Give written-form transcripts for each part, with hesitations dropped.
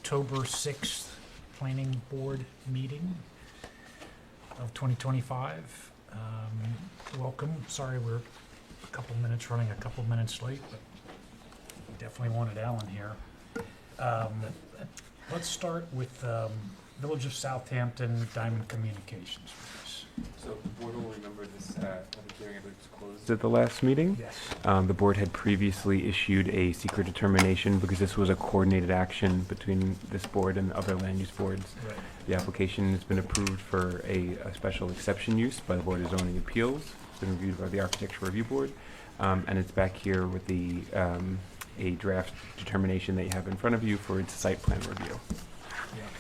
October 6th Planning Board meeting of 2025. Welcome. Sorry we're running a couple minutes late, but we definitely wanted Alan here. Let's start with Village of Southampton Diamond Communications. So the board will remember this public hearing was closed at the last meeting. Yes. The board had previously issued a secret determination because this was a coordinated action between this board and other land use boards. Right. The application has been approved for a special exception use by the Board of Zoning Appeals. It's been reviewed by the Architecture Review Board, and it's back here with the a draft determination that you have in front of you for its site plan review,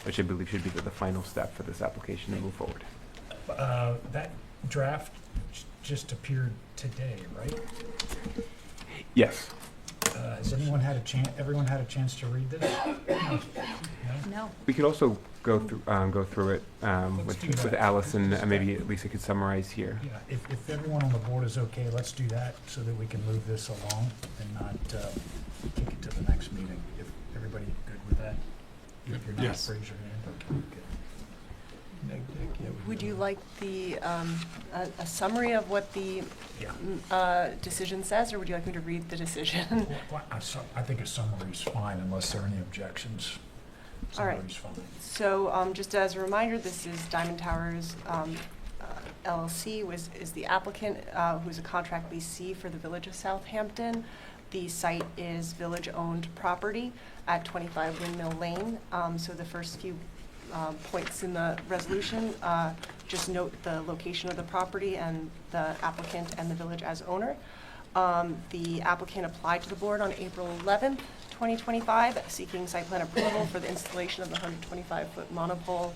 which I believe should be the final step for this application to move forward. That draft just appeared today, right? Yes. Has everyone had a chance to read this? No? No. We could also go through it Let's do with that. Allison, and maybe Lisa could summarize here. Yeah, if everyone on the board is okay, let's do that so that we can move this along and not kick it to the next meeting. If everybody good with that? If you're not, Yes. raise your hand. Okay, good. Would you like the, a summary of what the Yeah. decision says, or would you like me to read the decision? I think a summary is fine unless there are any objections. All right. Summary's fine. So just as a reminder, this is Diamond Towers LLC is the applicant, who's a contract leasee for the Village of Southampton. The site is village-owned property at 25 Windmill Lane. So the first few points in the resolution, just note the location of the property and the applicant and the village as owner. The applicant applied to the board on April 11th, 2025, seeking site plan approval for the installation of the 125-foot monopole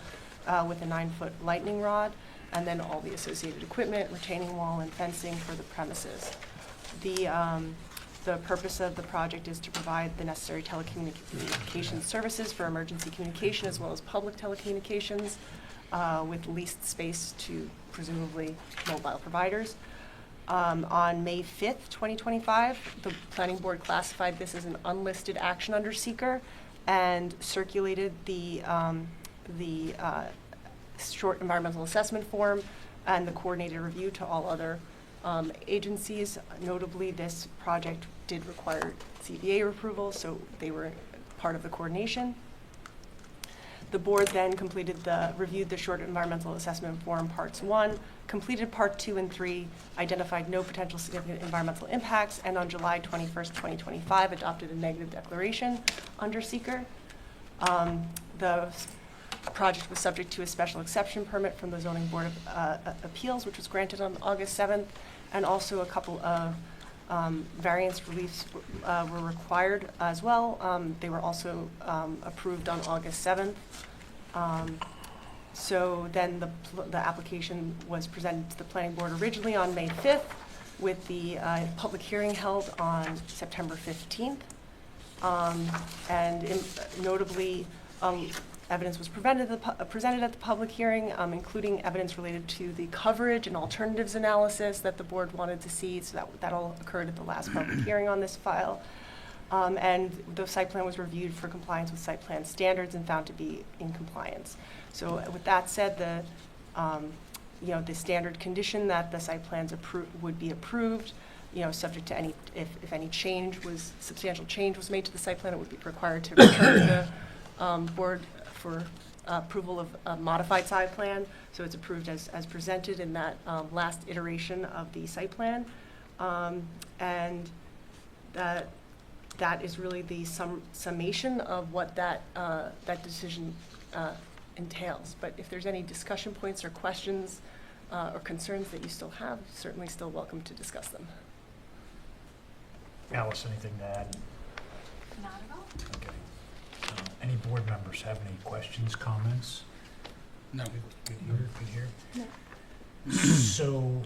with a 9-foot lightning rod, and then all the associated equipment, retaining wall, and fencing for the premises. The purpose of the project is to provide the necessary telecommunications services for emergency communication as well as public telecommunications with leased space to presumably mobile providers. On May 5th, 2025, the planning board classified this as an unlisted action under seeker and circulated the short environmental assessment form and the coordinated review to all other agencies. Notably, this project did require CBA approval, so they were part of the coordination. The board then reviewed the short environmental assessment form parts 1, completed part 2 and 3, identified no potential significant environmental impacts, and on July 21st, 2025, adopted a negative declaration under seeker. The project was subject to a special exception permit from the Zoning Board of Appeals, which was granted on August 7th, and also a couple of variance reliefs were required as well. They were also approved on August 7th. So then the application was presented to the planning board originally on May 5th, with the public hearing held on September 15th. Notably, evidence was presented at the public hearing, including evidence related to the coverage and alternatives analysis that the board wanted to see. So that all occurred at the last public hearing on this file. And the site plan was reviewed for compliance with site plan standards and found to be in compliance. So with that said, the standard condition that the site plans would be approved, subject to any, if any substantial change was made to the site plan, it would be required to return to the board for approval of a modified site plan. So it's approved as presented in that last iteration of the site plan. And that is really the summation of what that decision entails. But if there's any discussion points or questions or concerns that you still have, certainly still welcome to discuss them. Alice, anything to add? Not at all. Okay. Any board members have any questions, comments? No. Good here? No. So,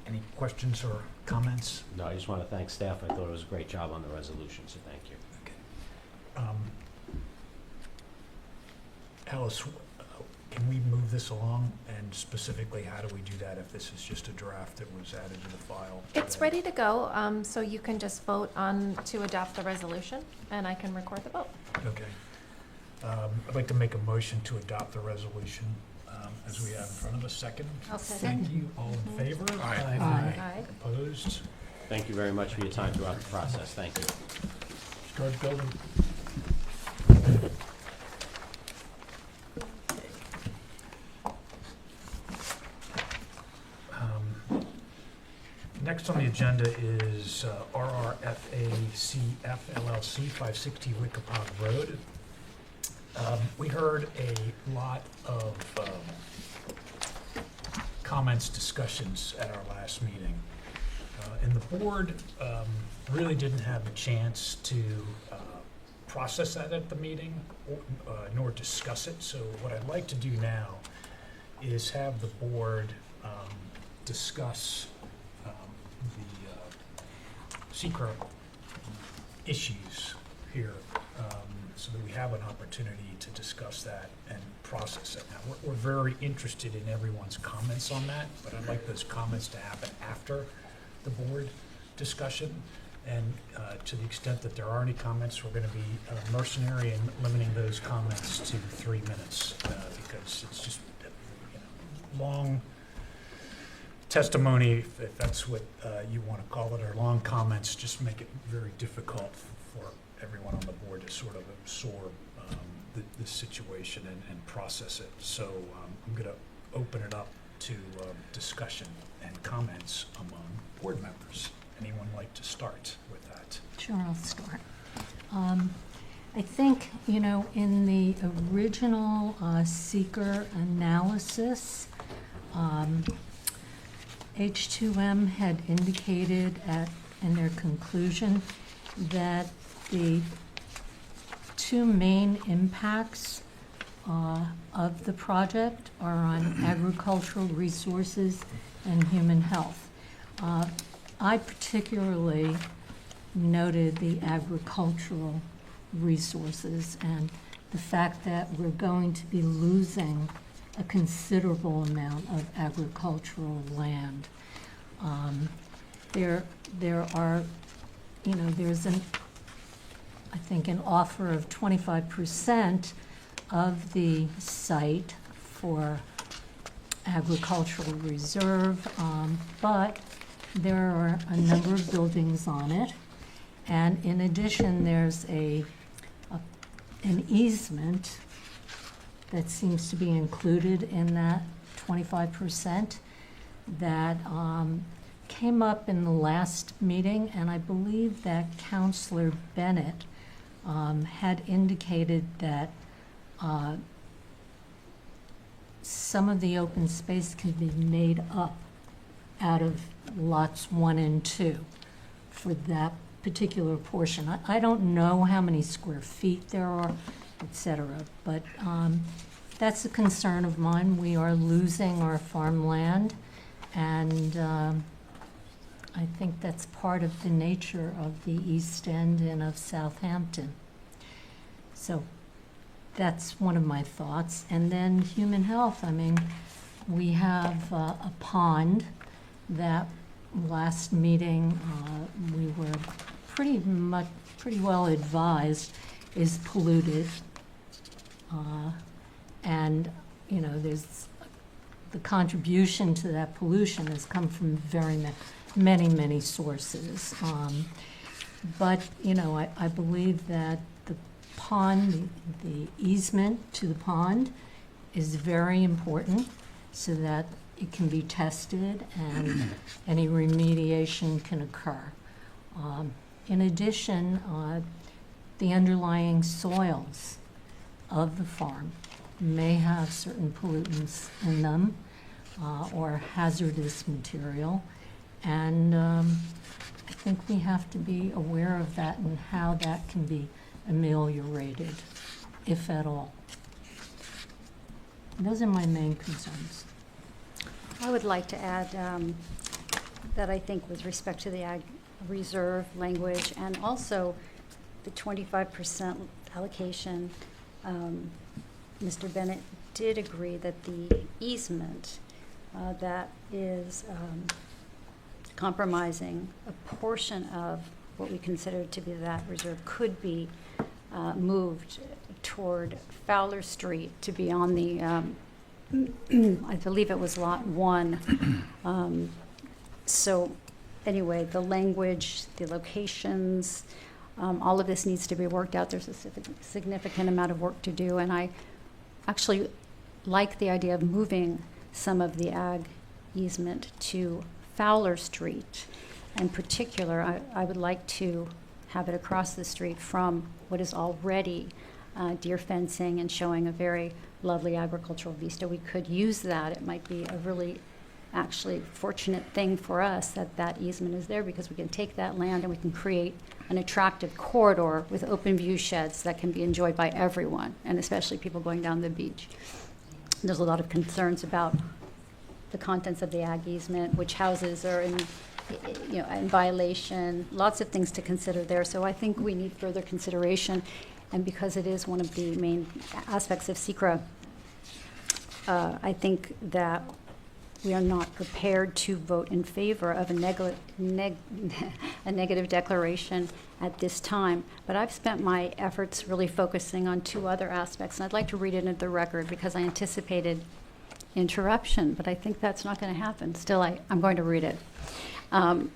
any questions or comments? No, I just want to thank staff. I thought it was a great job on the resolution, so thank you. Okay. Alice, can we move this along? And specifically, how do we do that if this is just a draft that was added to the file? It's today? ready to go, so you can just vote on to adopt the resolution, and I can record the vote. Okay. I'd like to make a motion to adopt the resolution as we have in front of us. Second? I'll Thank you. All in favor? Aye. Aye. Opposed? Thank you very much for your time throughout the process. Thank you. Start building. Next on the agenda is RRFACF LLC, 560 Wickapog Road. We heard a lot of comments, discussions at our last meeting. And the board really didn't have a chance to process that at the meeting, nor discuss it. So what I'd like to do now is have the board discuss the secret issues here, so that we have an opportunity to discuss that and process it. Now, we're very interested in everyone's comments on that, but I'd like those comments to happen after the board discussion. And to the extent that there are any comments, we're going to be mercenary in limiting those comments to 3 minutes, because it's just long testimony, if that's what you want to call it, or long comments, just make it very difficult for everyone on the board to sort of absorb the situation and process it. So I'm going to open it up to discussion and comments among board members. Anyone like to start with that? Sure, I'll start. I think, in the original seeker analysis, H2M had indicated in their conclusion that the two main impacts of the project are on agricultural resources and human health. I particularly noted the agricultural resources and the fact that we're going to be losing a considerable amount of agricultural land. There are, there's I think an offer of 25% of the site for agricultural reserve, but there are a number of buildings on it. And in addition, there's an easement that seems to be included in that 25% that came up in the last meeting, and I believe that Councillor Bennett had indicated that some of the open space can be made up out of lots 1 and 2 for that particular portion. I don't know how many square feet there are, et cetera, but that's a concern of mine. We are losing our farmland, and I think that's part of the nature of the East End and of Southampton. So that's one of my thoughts. And then human health, we have a pond that last meeting we were pretty well advised is polluted. And, there's the contribution to that pollution has come from very many sources. But, I believe that the pond, the easement to the pond is very important so that it can be tested and any remediation can occur. In addition, the underlying soils of the farm may have certain pollutants in them or hazardous material, and I think we have to be aware of that and how that can be ameliorated, if at all. Those are my main concerns. I would like to add that I think with respect to the ag reserve language and also the 25% allocation, Mr. Bennett did agree that the easement that is compromising a portion of what we consider to be that reserve could be moved toward Fowler Street to be on the, I believe it was Lot 1. So anyway, the language, the locations, all of this needs to be worked out. There's a significant amount of work to do, and I actually like the idea of moving some of the ag easement to Fowler Street. In particular, I would like to have it across the street from what is already deer fencing and showing a very lovely agricultural vista. We could use that. It might be a really actually fortunate thing for us that that easement is there, because we can take that land and we can create an attractive corridor with open view sheds that can be enjoyed by everyone, and especially people going down the beach. There's a lot of concerns about the contents of the ag easement, which houses are in violation, lots of things to consider there. So I think we need further consideration, and because it is one of the main aspects of SECRA, I think that we are not prepared to vote in favor of a negative declaration at this time. But I've spent my efforts really focusing on two other aspects, and I'd like to read it into the record because I anticipated interruption, but I think that's not going to happen. Still, I'm going to read it. And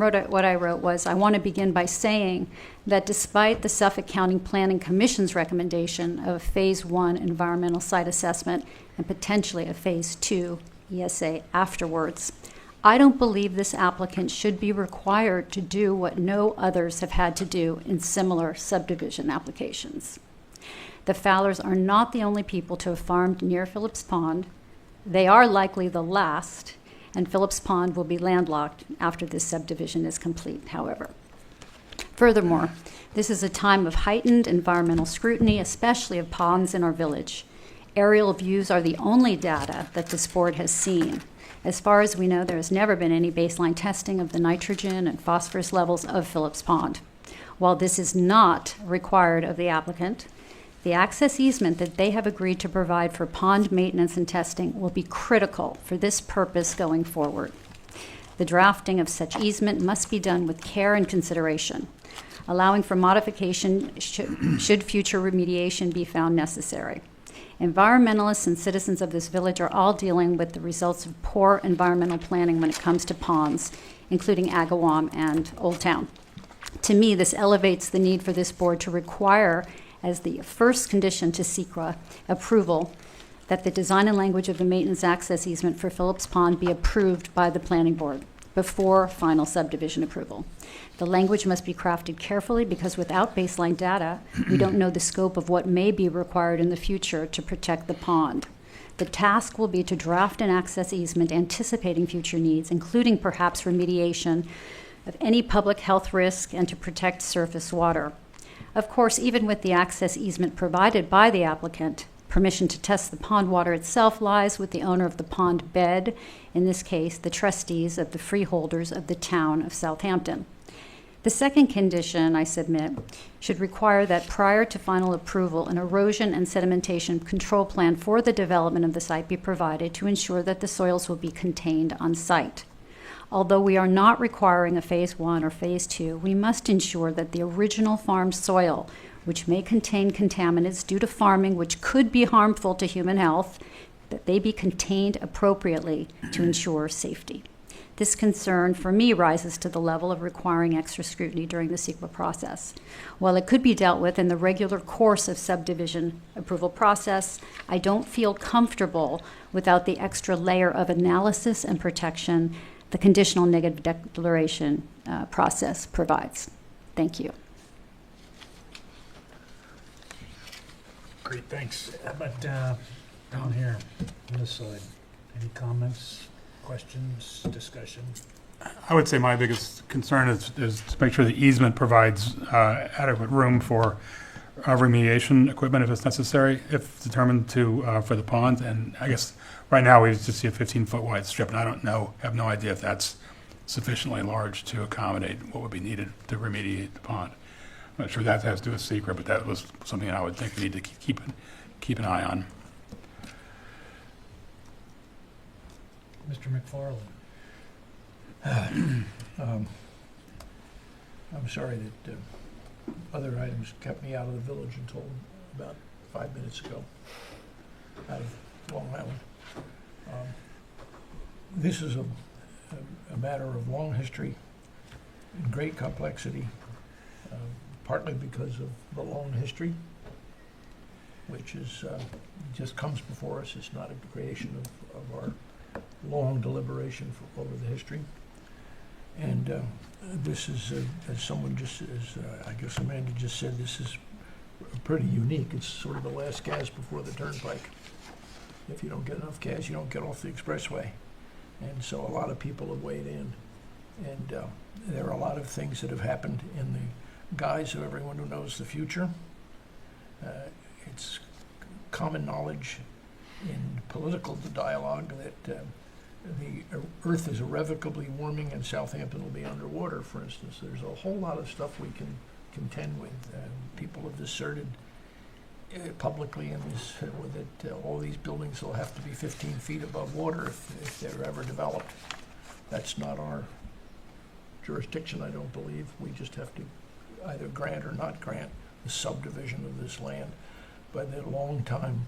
what I wrote was, I want to begin by saying that despite the Suffolk County Planning Commission's recommendation of a Phase 1 environmental site assessment and potentially a Phase 2 ESA afterwards, I don't believe this applicant should be required to do what no others have had to do in similar subdivision applications. The Fowlers are not the only people to have farmed near Phillips Pond. They are likely the last, and Phillips Pond will be landlocked after this subdivision is complete, however. Furthermore, this is a time of heightened environmental scrutiny, especially of ponds in our village. Aerial views are the only data that this board has seen. As far as we know, there has never been any baseline testing of the nitrogen and phosphorus levels of Phillips Pond. While this is not required of the applicant, the access easement that they have agreed to provide for pond maintenance and testing will be critical for this purpose going forward. The drafting of such easement must be done with care and consideration, allowing for modification should future remediation be found necessary. Environmentalists and citizens of this village are all dealing with the results of poor environmental planning when it comes to ponds, including Agawam and Old Town. To me, this elevates the need for this board to require, as the first condition to SECRA approval, that the design and language of the maintenance access easement for Phillips Pond be approved by the planning board before final subdivision approval. The language must be crafted carefully because without baseline data, we don't know the scope of what may be required in the future to protect the pond. The task will be to draft an access easement anticipating future needs, including perhaps remediation of any public health risk and to protect surface water. Of course, even with the access easement provided by the applicant, permission to test the pond water itself lies with the owner of the pond bed, in this case, the trustees of the freeholders of the town of Southampton. The second condition, I submit, should require that prior to final approval, an erosion and sedimentation control plan for the development of the site be provided to ensure that the soils will be contained on site. Although we are not requiring a Phase 1 or Phase 2, we must ensure that the original farmed soil, which may contain contaminants due to farming which could be harmful to human health, that they be contained appropriately to ensure safety. This concern, for me, rises to the level of requiring extra scrutiny during the SEQA process. While it could be dealt with in the regular course of subdivision approval process, I don't feel comfortable without the extra layer of analysis and protection the conditional negative declaration process provides. Thank you. Great, thanks. How about down here on this side? Any comments, questions, discussion? I would say my biggest concern is to make sure the easement provides adequate room for remediation equipment if it's necessary, if determined to for the pond. And I guess right now we just see a 15-foot wide strip, and I have no idea if that's sufficiently large to accommodate what would be needed to remediate the pond. I'm not sure that has to do with SECRA, but that was something I would think we need to keep an eye on. Mr. McFarland. I'm sorry that other items kept me out of the village until about 5 minutes ago, out of Long Island. This is a matter of long history and great complexity, partly because of the long history, which is just comes before us. It's not a creation of our long deliberation over the history. And this is, as someone just, I guess Amanda just said, this is pretty unique. It's sort of the last gas before the turnpike. If you don't get enough gas, you don't get off the expressway. And so a lot of people have weighed in. And there are a lot of things that have happened in the guise of everyone who knows the future. It's common knowledge in political dialogue that the Earth is irrevocably warming and Southampton will be underwater, for instance. There's a whole lot of stuff we can contend with. People have asserted publicly in this, that all these buildings will have to be 15 feet above water if they're ever developed. That's not our jurisdiction, I don't believe. We just have to either grant or not grant the subdivision of this land by the long-time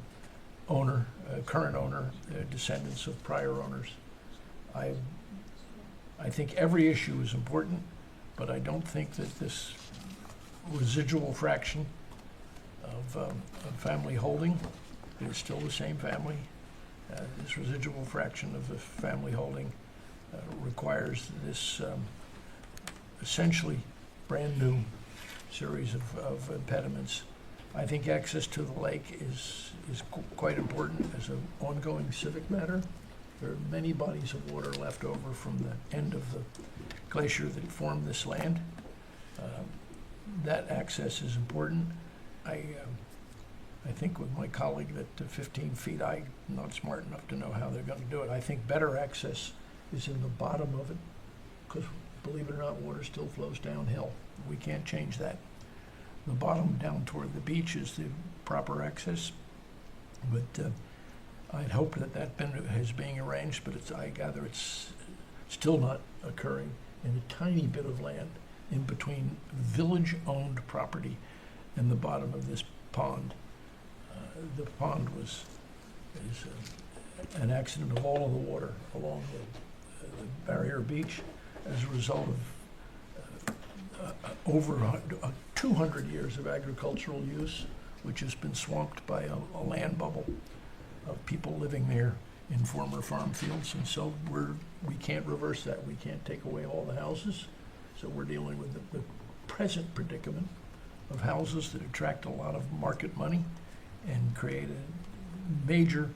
owner, current owner, descendants of prior owners. I think every issue is important, but I don't think that this residual fraction of family holding, it is still the same family. This residual fraction of the family holding requires this essentially brand new series of impediments. I think access to the lake is quite important as an ongoing civic matter. There are many bodies of water left over from the end of the glacier that formed this land. That access is important. I think with my colleague that 15 feet, I'm not smart enough to know how they're going to do it. I think better access is in the bottom of it, because believe it or not, water still flows downhill. We can't change that. The bottom down toward the beach is the proper access, but I'd hoped that is being arranged, but I gather it's still not occurring in a tiny bit of land in between village-owned property and the bottom of this pond. The pond is an accident of all of the water along the barrier beach as a result of over 200 years of agricultural use, which has been swamped by a land bubble of people living there in former farm fields. And so we can't reverse that. We can't take away all the houses. So we're dealing with the present predicament of houses that attract a lot of market money and create a major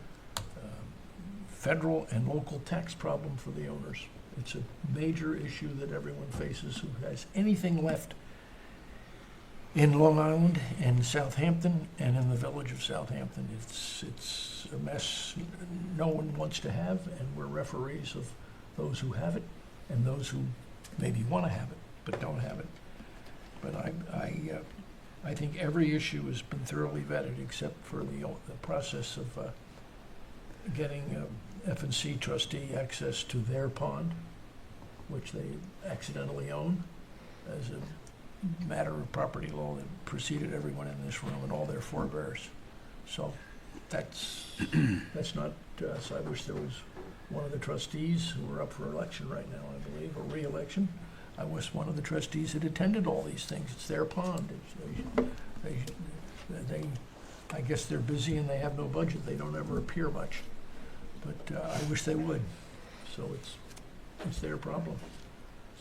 federal and local tax problem for the owners. It's a major issue that everyone faces who has anything left in Long Island and Southampton and in the village of Southampton. It's a mess no one wants to have, and we're referees of those who have it and those who maybe want to have it but don't have it. But I think every issue has been thoroughly vetted except for the process of getting F&C trustee access to their pond, which they accidentally own, as a matter of property law that preceded everyone in this room and all their forebears. So that's not us. I wish there was one of the trustees who are up for election right now, I believe, or re-election. I wish one of the trustees had attended all these things. It's their pond. I guess they're busy and they have no budget. They don't ever appear much. But I wish they would. So it's their problem.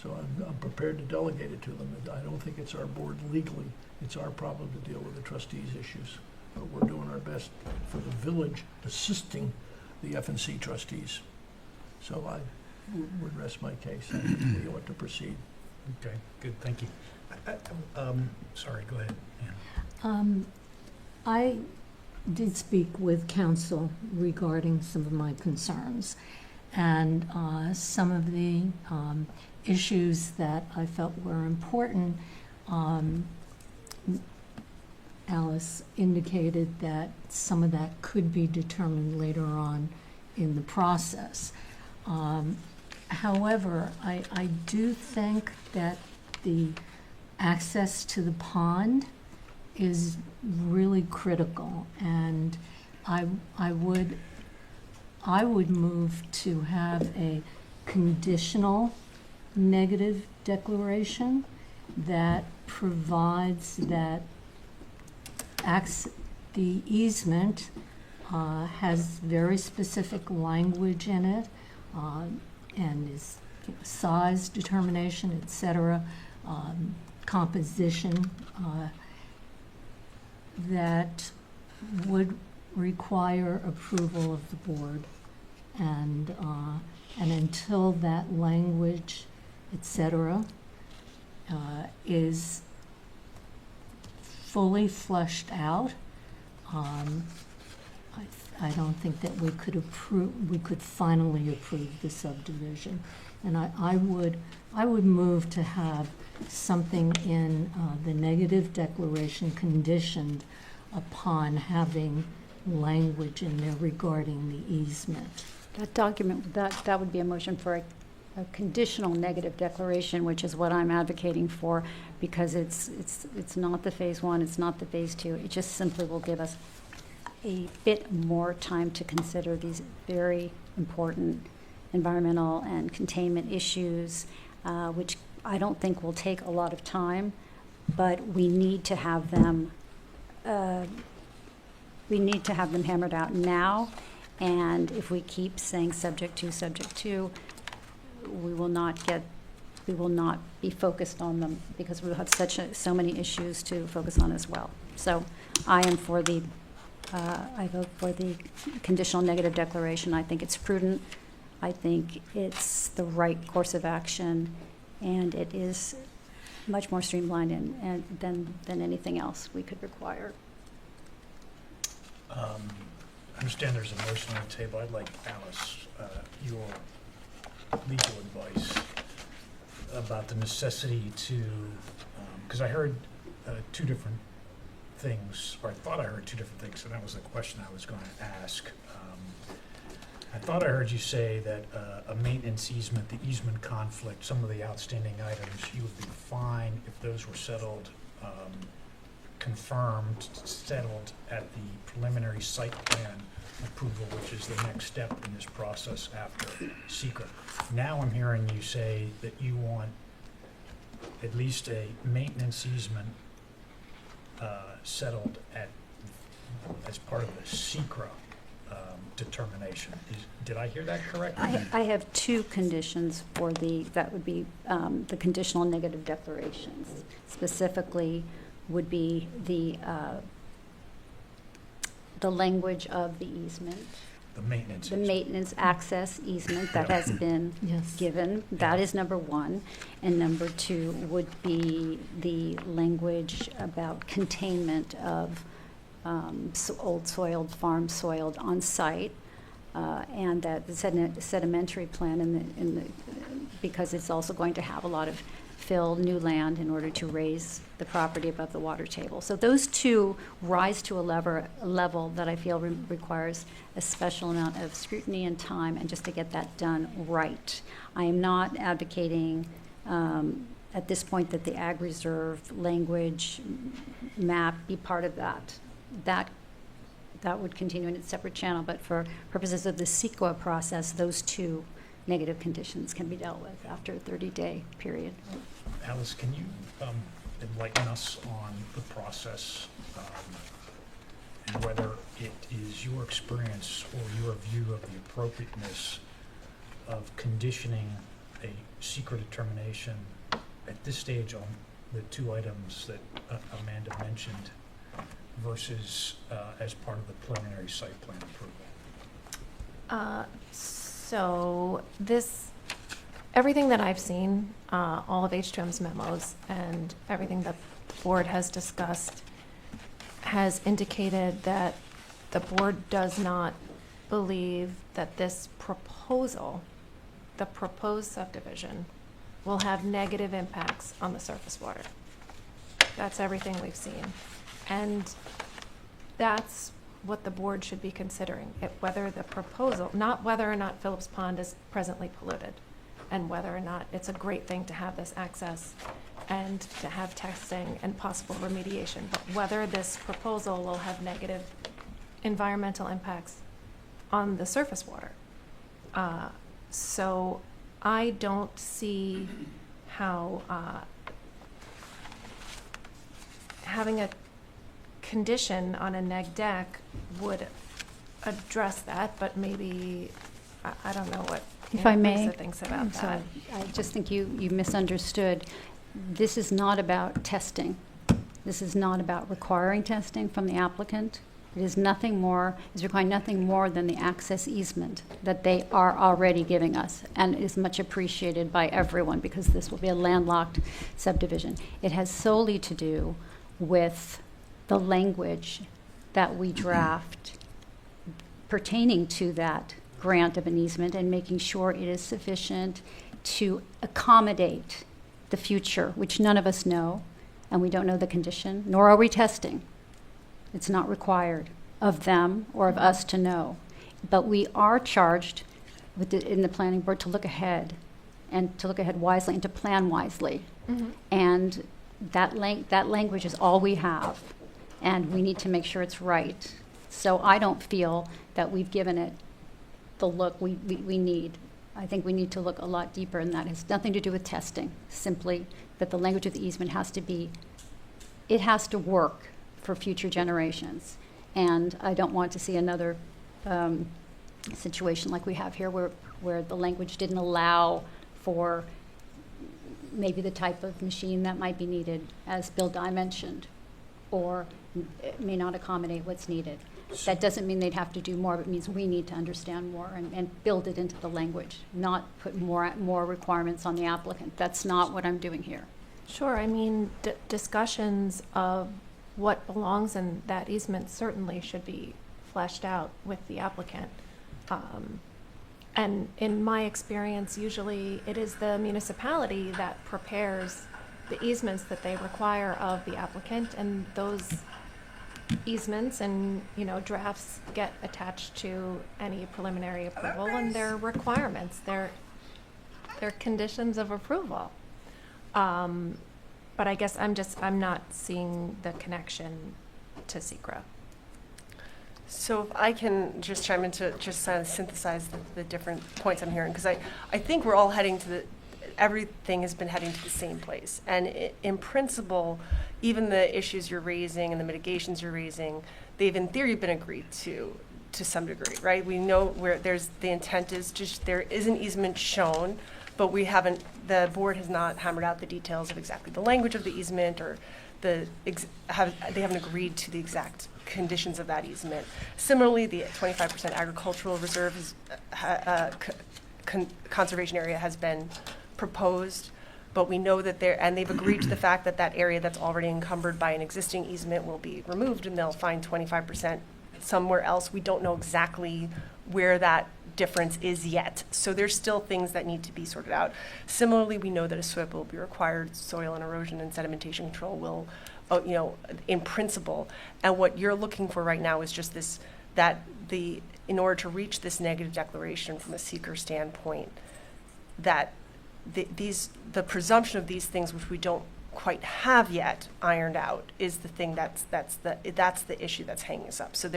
So I'm prepared to delegate it to them. I don't think it's our board legally. It's our problem to deal with the trustees' issues. But we're doing our best for the village, assisting the F&C trustees. So I would rest my case. I think we ought to proceed. Okay, good, thank you. Sorry, go ahead. I did speak with counsel regarding some of my concerns, and some of the issues that I felt were important. Alice indicated that some of that could be determined later on in the process. However, I do think that the access to the pond is really critical, and I would move to have a conditional negative declaration that provides that the easement has very specific language in it, and is size determination, et cetera, composition, that would require approval of the board. And until that language, et cetera, is fully fleshed out, I don't think that we could finally approve the subdivision. And I would move to have something in the negative declaration conditioned upon having language in there regarding the easement. That document, that would be a motion for a conditional negative declaration, which is what I'm advocating for, because it's not the phase one, it's not the phase two. It just simply will give us a bit more time to consider these very important environmental and containment issues, which I don't think will take a lot of time, but we need to have them hammered out now. And if we keep saying subject to, we will not be focused on them, because we'll have so many issues to focus on as well. So I am for I vote for the conditional negative declaration. I think it's prudent. I think it's the right course of action, and it is much more streamlined than anything else we could require. I understand there's a motion on the table. I'd like, Alice, your legal advice about the necessity to, because I heard two different things, or I thought I heard two different things, and that was the question I was going to ask. I thought I heard you say that a maintenance easement, the easement conflict, some of the outstanding items, you would be fine if those were settled, settled at the preliminary site plan approval, which is the next step in this process after secret. Now I'm hearing you say that you want at least a maintenance easement settled as part of the secret determination. Did I hear that correctly? I have two conditions for that would be the conditional negative declarations. Specifically would be the language of the easement. The maintenance. The maintenance access easement that has been given. That is number one. And number two would be the language about containment of old soiled, farm soiled on site, and that the sedimentary plan because it's also going to have a lot of fill new land in order to raise the property above the water table. So those two rise to a level that I feel requires a special amount of scrutiny and time, and just to get that done right. I am not advocating at this point that the ag reserve language map be part of that. That would continue in its separate channel, but for purposes of the CEQA process, those two negative conditions can be dealt with after a 30-day period. Alice, can you enlighten us on the process and whether it is your experience or your view of the appropriateness of conditioning a secret determination at this stage on the two items that Amanda mentioned versus as part of the preliminary site plan approval? So everything that I've seen, all of H2M's memos and everything that the board has discussed has indicated that the board does not believe that this proposal, the proposed subdivision, will have negative impacts on the surface water. That's everything we've seen. And that's what the board should be considering, whether the proposal, not whether or not Phillips Pond is presently polluted, and whether or not it's a great thing to have this access and to have testing and possible remediation, but whether this proposal will have negative environmental impacts on the surface water. So I don't see how having a condition on a neg deck would address that, but maybe, I don't know what If I may, Lisa thinks about I'm that. sorry, I just think you misunderstood. This is not about testing. This is not about requiring testing from the applicant. It is nothing more, is requiring nothing more than the access easement that they are already giving us, and is much appreciated by everyone because this will be a landlocked subdivision. It has solely to do with the language that we draft pertaining to that grant of an easement and making sure it is sufficient to accommodate the future, which none of us know, and we don't know the condition, nor are we testing. It's not required of them or of us to know. But we are charged with in the planning board to look ahead, and to look ahead wisely and to plan wisely. Mhm. And that language is all we have, and we need to make sure it's right. So I don't feel that we've given it the look we need. I think we need to look a lot deeper, and that has nothing to do with testing, simply that the language of the easement has to be, it has to work for future generations. And I don't want to see another situation like we have here where the language didn't allow for maybe the type of machine that might be needed, as Bill Dye mentioned, or it may not accommodate what's needed. That doesn't mean they'd have to do more, but it means we need to understand more and build it into the language, not put more requirements on the applicant. That's not what I'm doing here. Sure, I mean, discussions of what belongs in that easement certainly should be fleshed out with the applicant. And in my experience, usually it is the municipality that prepares the easements that they require of the applicant, and those easements and, drafts get attached to any preliminary approval, and their requirements, their conditions of approval. But I guess I'm not seeing the connection to SECRA. So if I can just chime in to just kind of synthesize the different points I'm hearing, because I think we're all heading to everything has been heading to the same place. And in principle, even the issues you're raising and the mitigations you're raising, they've in theory been agreed to some degree, right? We know where the intent is just, there is an easement shown, but the board has not hammered out the details of exactly the language of the easement, or they haven't agreed to the exact conditions of that easement. Similarly, the 25% agricultural reserve conservation area has been proposed, but we know that they've agreed to the fact that that area that's already encumbered by an existing easement will be removed, and they'll find 25% somewhere else. We don't know exactly where that difference is yet. So there's still things that need to be sorted out. Similarly, we know that a SWIP will be required. Soil and erosion and sedimentation control will, in principle. And what you're looking for right now is just this, in order to reach this negative declaration from a seeker standpoint, that the presumption of these things, which we don't quite have yet ironed out, is the thing that's the issue that's hanging us up. So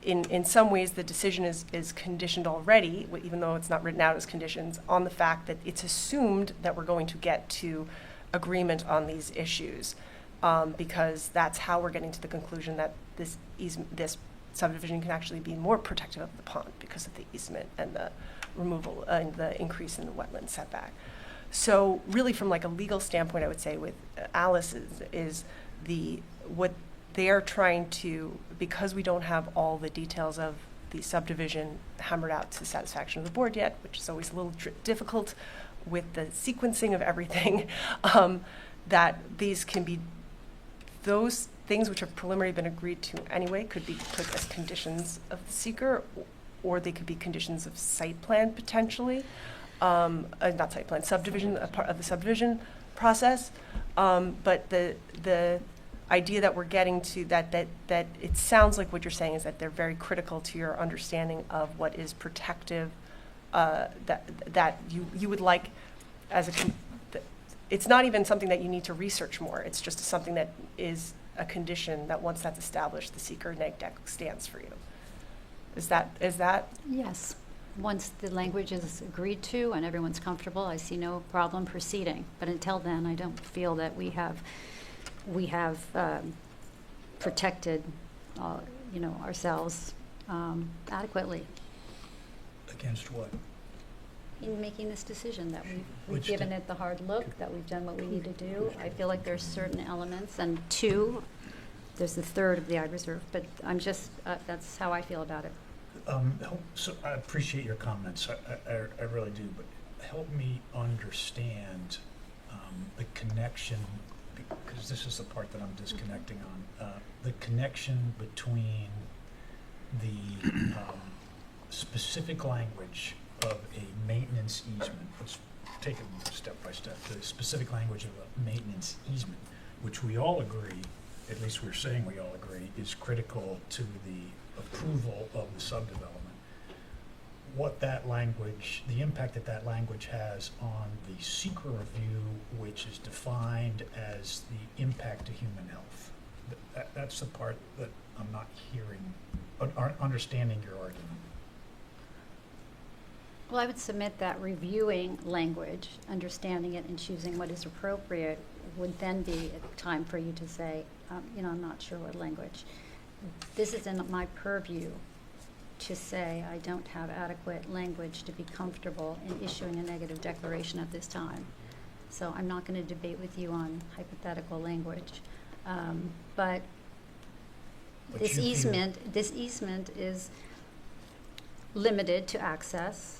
in some ways, the decision is conditioned already, even though it's not written out as conditions, on the fact that it's assumed that we're going to get to agreement on these issues, because that's how we're getting to the conclusion that this subdivision can actually be more protective of the pond because of the easement and the removal and the increase in the wetland setback. So really, from like a legal standpoint, I would say with Alice is what they are trying to, because we don't have all the details of the subdivision hammered out to the satisfaction of the board yet, which is always a little difficult with the sequencing of everything, that these can be, those things which have preliminarily been agreed to anyway could be put as conditions of the seeker, or they could be conditions of site plan potentially, not site plan, subdivision, a part of the subdivision process. But idea that we're getting to, that it sounds like what you're saying is that they're very critical to your understanding of what is protective, that you would like as a, it's not even something that you need to research more. It's just something that is a condition that once that's established, the seeker neg deck stands for you. Is that? Yes. Once the language is agreed to and everyone's comfortable, I see no problem proceeding. But until then, I don't feel that we have protected, ourselves adequately Against what? in making this decision, that we've Which given it the hard look, that we've done what we need to do. I feel like there's certain elements, and two, there's the third of the I reserve, but I'm just, that's how I feel about it. So I appreciate your comments, I really do, but help me understand the connection, because this is the part that I'm disconnecting on, the connection between the specific language of a maintenance easement. Let's take it step by step. The specific language of a maintenance easement, which we all agree, at least we're saying we all agree, is critical to the approval of the subdevelopment. What that language, the impact that that language has on the secret review, which is defined as the impact to human health. That's the part that I'm not hearing, understanding your argument. Well, I would submit that reviewing language, understanding it and choosing what is appropriate would then be a time for you to say, I'm not sure what language. This is in my purview to say I don't have adequate language to be comfortable in issuing a negative declaration at this time. So I'm not going to debate with you on hypothetical language. But this easement is limited to access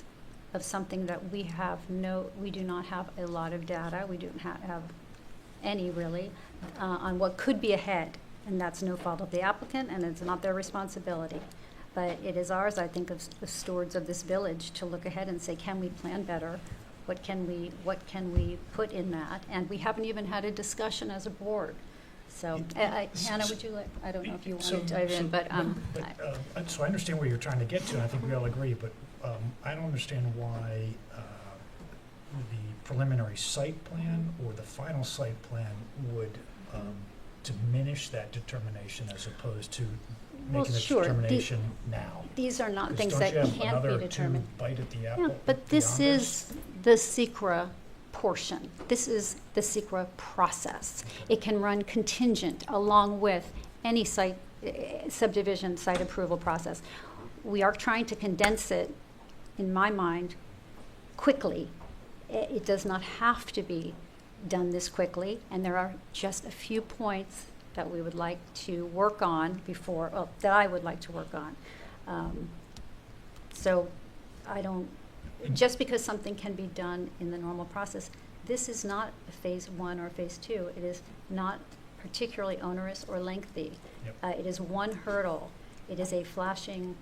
of something that we do not have a lot of data, we don't have any really, on what could be ahead. And that's no fault of the applicant, and it's not their responsibility. But it is ours, I think, as the stewards of this village, to look ahead and say, can we plan better? What can we put in that? And we haven't even had a discussion as a board. So, Hannah, would you like, I don't know if you want to dive in, but. So I understand where you're trying to get to, and I think we all agree, but I don't understand why the preliminary site plan or the final site plan would diminish that determination as opposed to making a determination now. These are not things that can't be determined. Don't you have another bite at the apple? Yeah, but this is the SECRA portion. This is the SECRA process. It can run contingent along with any site subdivision site approval process. We are trying to condense it, in my mind, quickly. It does not have to be done this quickly, and there are just a few points that we would like to work on that I would like to work on. So I don't, just because something can be done in the normal process, this is not a phase 1 or phase 2. It is not particularly onerous or lengthy. Yep. It is one hurdle. It is a flashing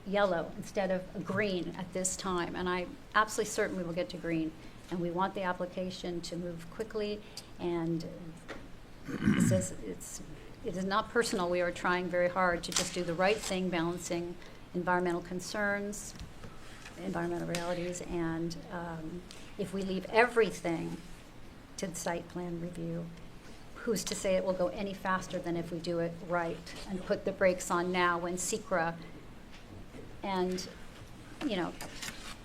yellow instead of a green at this time. And I'm absolutely certain we will get to green. And we want the application to move quickly. And it is not personal. We are trying very hard to just do the right thing, balancing environmental concerns, environmental realities. And if we leave everything to the site plan review, who's to say it will go any faster than if we do it right and put the brakes on now when SECRA and,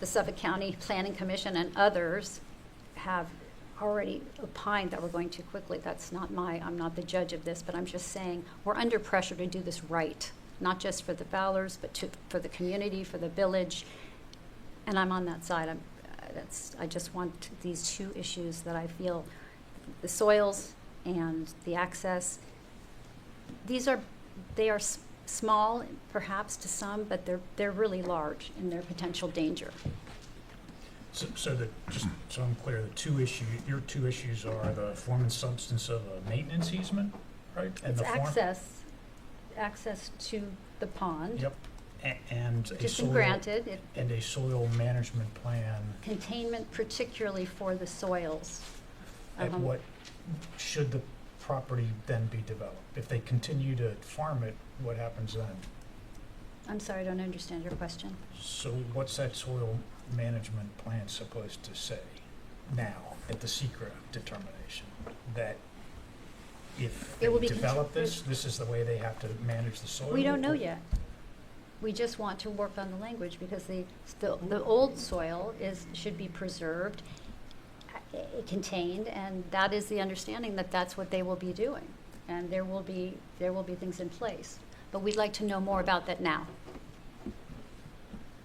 the Suffolk County Planning Commission and others have already opined that we're going too quickly. I'm not the judge of this, but I'm just saying we're under pressure to do this right, not just for the Fowlers, but for the community, for the village. And I'm on that side. I just want these two issues that I feel, the soils and the access, they are small perhaps to some, but they're really large in their potential danger. So just so I'm clear, your two issues are the form and substance of a maintenance easement, right? And It's the form? access to the pond. Yep. And Which has been granted. And a soil management plan. Containment particularly for the soils. at what, should the property then be developed? If they continue to farm it, what happens then? I'm sorry, I don't understand your question. So what's that soil management plan supposed to say now at the secret determination? That if they It will be develop this, this is the way they have to manage the soil? We don't know yet. We just want to work on the language because the old soil should be preserved, contained, and that is the understanding that that's what they will be doing. And there will be things in place. But we'd like to know more about that now.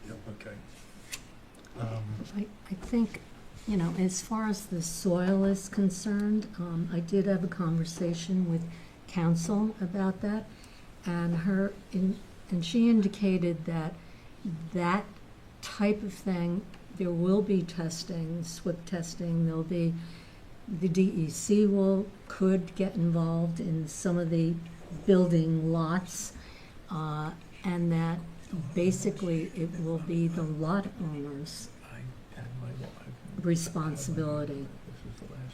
Yep, okay. I think, you know, as far as the soil is concerned, I did have a conversation with council about that, and she indicated that that type of thing, there will be testing, SWIP testing, there'll be, the DEC could get involved in some of the building lots, and that basically it will be the lot owner's responsibility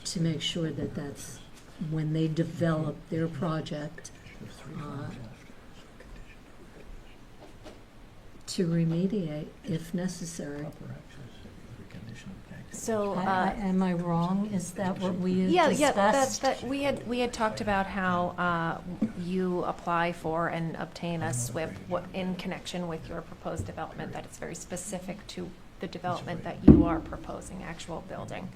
to make sure that that's, when they develop their project, to remediate if necessary. So, Am I wrong? Is that what we had yeah, discussed? that we had talked about how you apply for and obtain a SWIP in connection with your proposed development, that it's very specific to the development that you are proposing, actual building.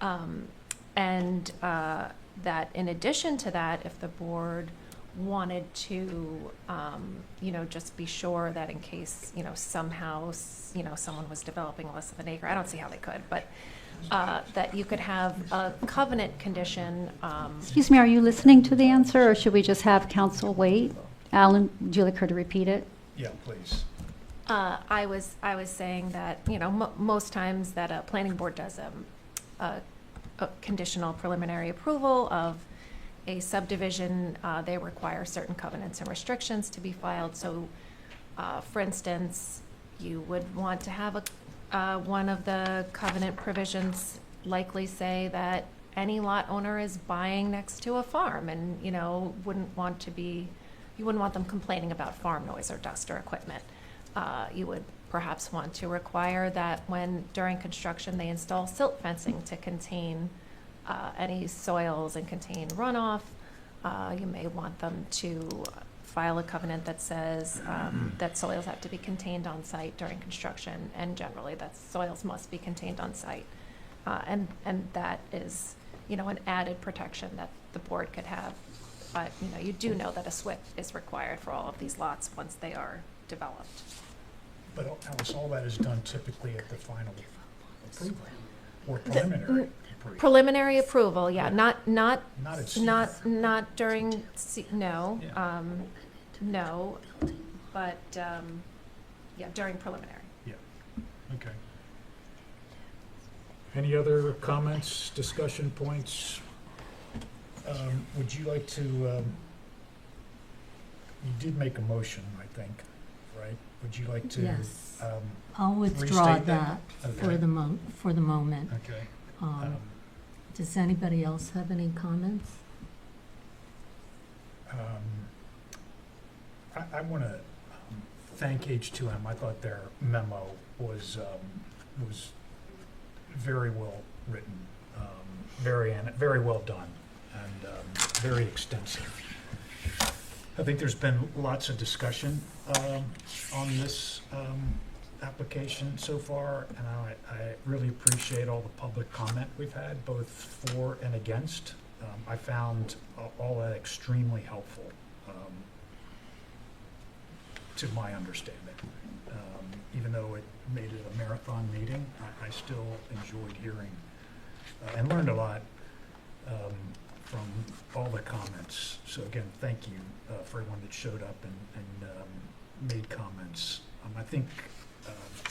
And that in addition to that, if the board wanted to, just be sure that in case, somehow, someone was developing less of an acre, I don't see how they could, but that you could have a covenant condition. Excuse me, are you listening to the answer, or should we just have council wait? Alan, would you like her to repeat it? Yeah, please. I was saying that, most times that a planning board does a conditional preliminary approval of a subdivision, they require certain covenants and restrictions to be filed. So, for instance, you would want to have one of the covenant provisions likely say that any lot owner is buying next to a farm, and you wouldn't want them complaining about farm noise or dust or equipment. You would perhaps want to require that during construction they install silt fencing to contain any soils and contain runoff. You may want them to file a covenant that says that soils have to be contained on site during construction, and generally that soils must be contained on site. And that is, an added protection that the board could have. But, you do know that a SWIP is required for all of these lots once they are developed. But Alice, all that is done typically at the final approval or preliminary approval. Preliminary approval, yeah, not at secret. not during, no, Yeah. no, but, during preliminary. Yeah, okay. Any other comments, discussion points? Would you like to, you did make a motion, I think, right? Would you like to? Yes. I'll withdraw restate that for Okay. for the moment. Okay. Does anybody else have any comments? I want to thank H2M. I thought their memo was very well written, very well done, and very extensive. I think there's been lots of discussion on this application so far, and I really appreciate all the public comment we've had, both for and against. I found all that extremely helpful, to my understanding. Even though it made it a marathon meeting, I still enjoyed hearing and learned a lot from all the comments. So again, thank you for everyone that showed up and made comments. I think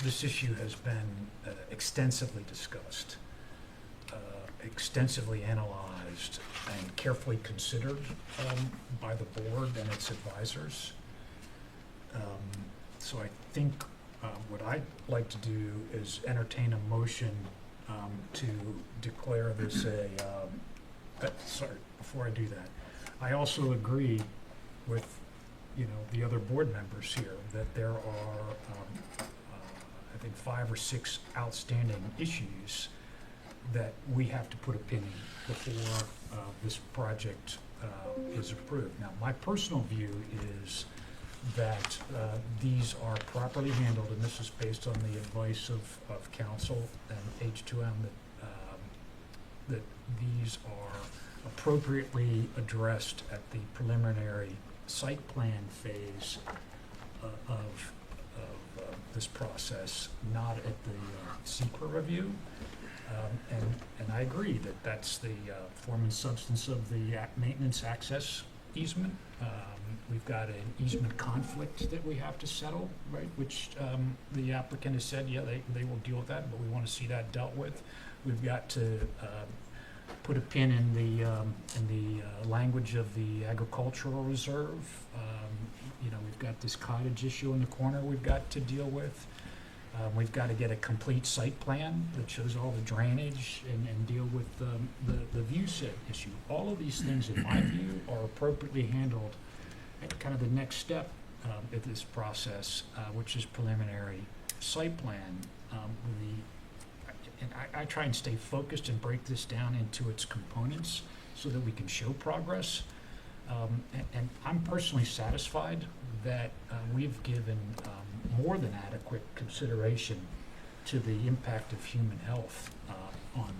this issue has been extensively discussed, extensively analyzed, and carefully considered by the board and its advisors. So I think what I'd like to do is entertain a motion to declare this sorry, before I do that, I also agree with, the other board members here that there are, I think 5 or 6 outstanding issues that we have to put a pin in before this project is approved. Now, my personal view is that these are properly handled, and this is based on the advice of council and H2M, that these are appropriately addressed at the preliminary site plan phase of this process, not at the secret review. And I agree that that's the form and substance of the maintenance access easement. We've got an easement conflict that we have to settle, right, which the applicant has said, yeah, they will deal with that, but we want to see that dealt with. We've got to put a pin in the language of the agricultural reserve. We've got this cottage issue in the corner we've got to deal with. We've got to get a complete site plan that shows all the drainage and deal with the view shed issue. All of these things, in my view, are appropriately handled at kind of the next step of this process, which is preliminary site plan. I try and stay focused and break this down into its components so that we can show progress. And I'm personally satisfied that we've given more than adequate consideration to the impact of human health on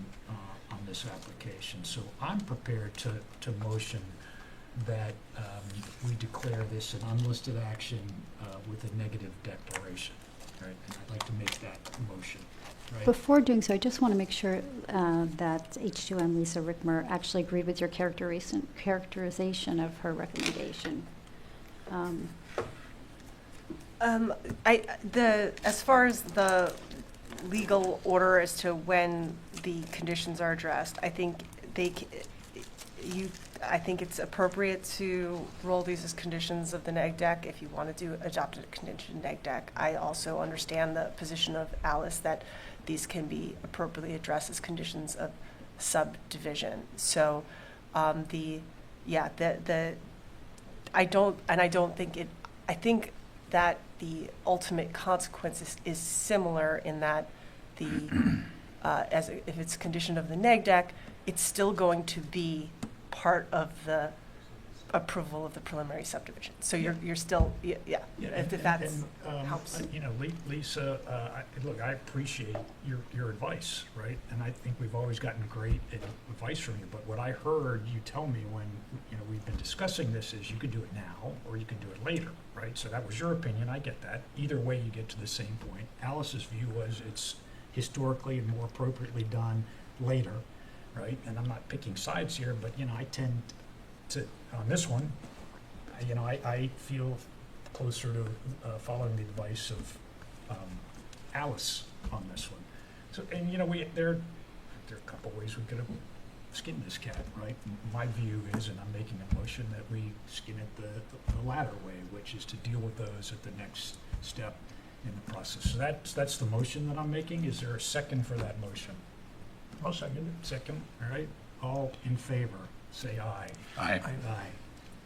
this application. So I'm prepared to motion that we declare this an unlisted action with a negative declaration. Right? And I'd like to make that motion. Right? Before doing so, I just want to make sure that H2M Lisa Rickmer actually agreed with your characterization of her recommendation. As far as the legal order as to when the conditions are addressed, I think I think it's appropriate to roll these as conditions of the neg deck if you want to adopt a condition neg deck. I also understand the position of Alice that these can be appropriately addressed as conditions of subdivision. So I think that the ultimate consequence is similar in that if it's a condition of the neg deck, it's still going to be part of the approval of the preliminary subdivision. So you're still, if that helps. Lisa, look, I appreciate your advice, right? And I think we've always gotten great advice from you. But what I heard you tell me when we've been discussing this is you can do it now or you can do it later, right? So that was your opinion. I get that. Either way, you get to the same point. Alice's view was it's historically and more appropriately done later, right? And I'm not picking sides here, but I tend to, on this one, I feel closer to following the advice of Alice on this one. So, and there are a couple ways we could have skinned this cat, right? My view is, and I'm making a motion, that we skin it the latter way, which is to deal with those at the next step in the process. So that's the motion that I'm making. Is there a second for that motion? I'll second it. Second, all right. All in favor, say aye. Aye. Aye.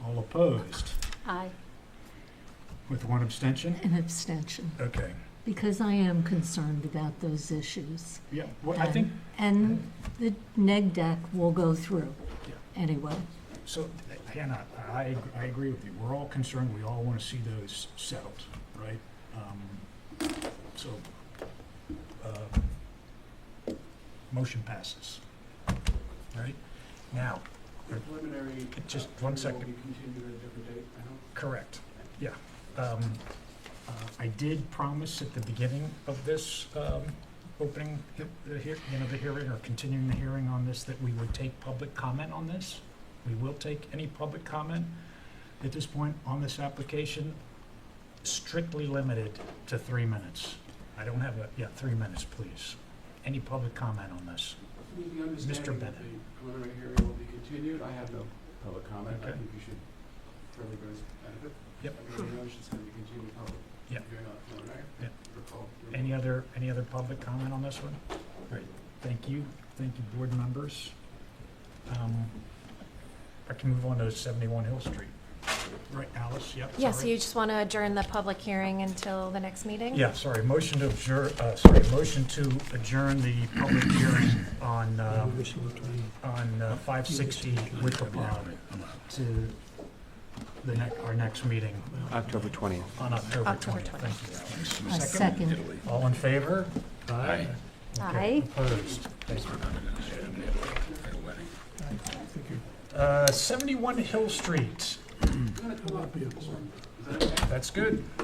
All opposed? Aye. With one abstention? An abstention, Okay. because I am concerned about those issues. Yeah, well, I think, And the neg deck will go through Yeah. anyway. so, Hannah, I agree with you. We're all concerned. We all want to see those settled, right? Motion passes. All right? Now, Preliminary. just one second. Will be continued at a different date, I hope. Correct, yeah. I did promise at the beginning of this opening, the hearing, or continuing the hearing on this, that we would take public comment on this. We will take any public comment at this point on this application, strictly limited to 3 minutes. I don't have 3 minutes, please. Any public comment on this? With the understanding that Bennett. the preliminary hearing will be continued, I have no public comment. I Okay. think you should, for everybody's benefit. Yep. Everybody knows it's going to be continued public. Yep. Hearing on the preliminary. Yep. Recall. Any other public comment on this one? Great. Thank you, board members. I can move on to 71 Hill Street. Right, Alice, yep, Yeah, so sorry. you just want to adjourn the public hearing until the next meeting? Yeah, sorry, motion to adjourn the public hearing on 560 Wicker Pond to our next meeting October 20th. on October October 20th. 20th. Thank you. I second. All in favor? Aye. Okay, Aye. opposed? Thank you. I think you're 71 Hill Street. That's good. I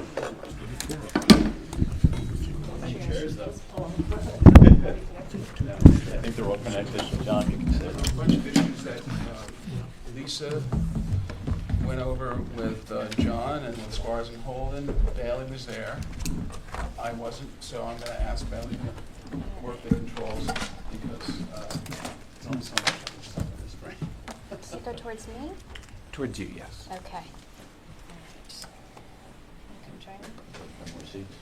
think they're all connected, so John, you can sit. A bunch of issues that Lisa went over with John and with Squires and Holden. Bailey was there. I wasn't, so I'm going to ask Bailey to work the controls because there's only so much other stuff in this brain. Does it go towards me? Towards you, yes. Okay. You can join. More seats.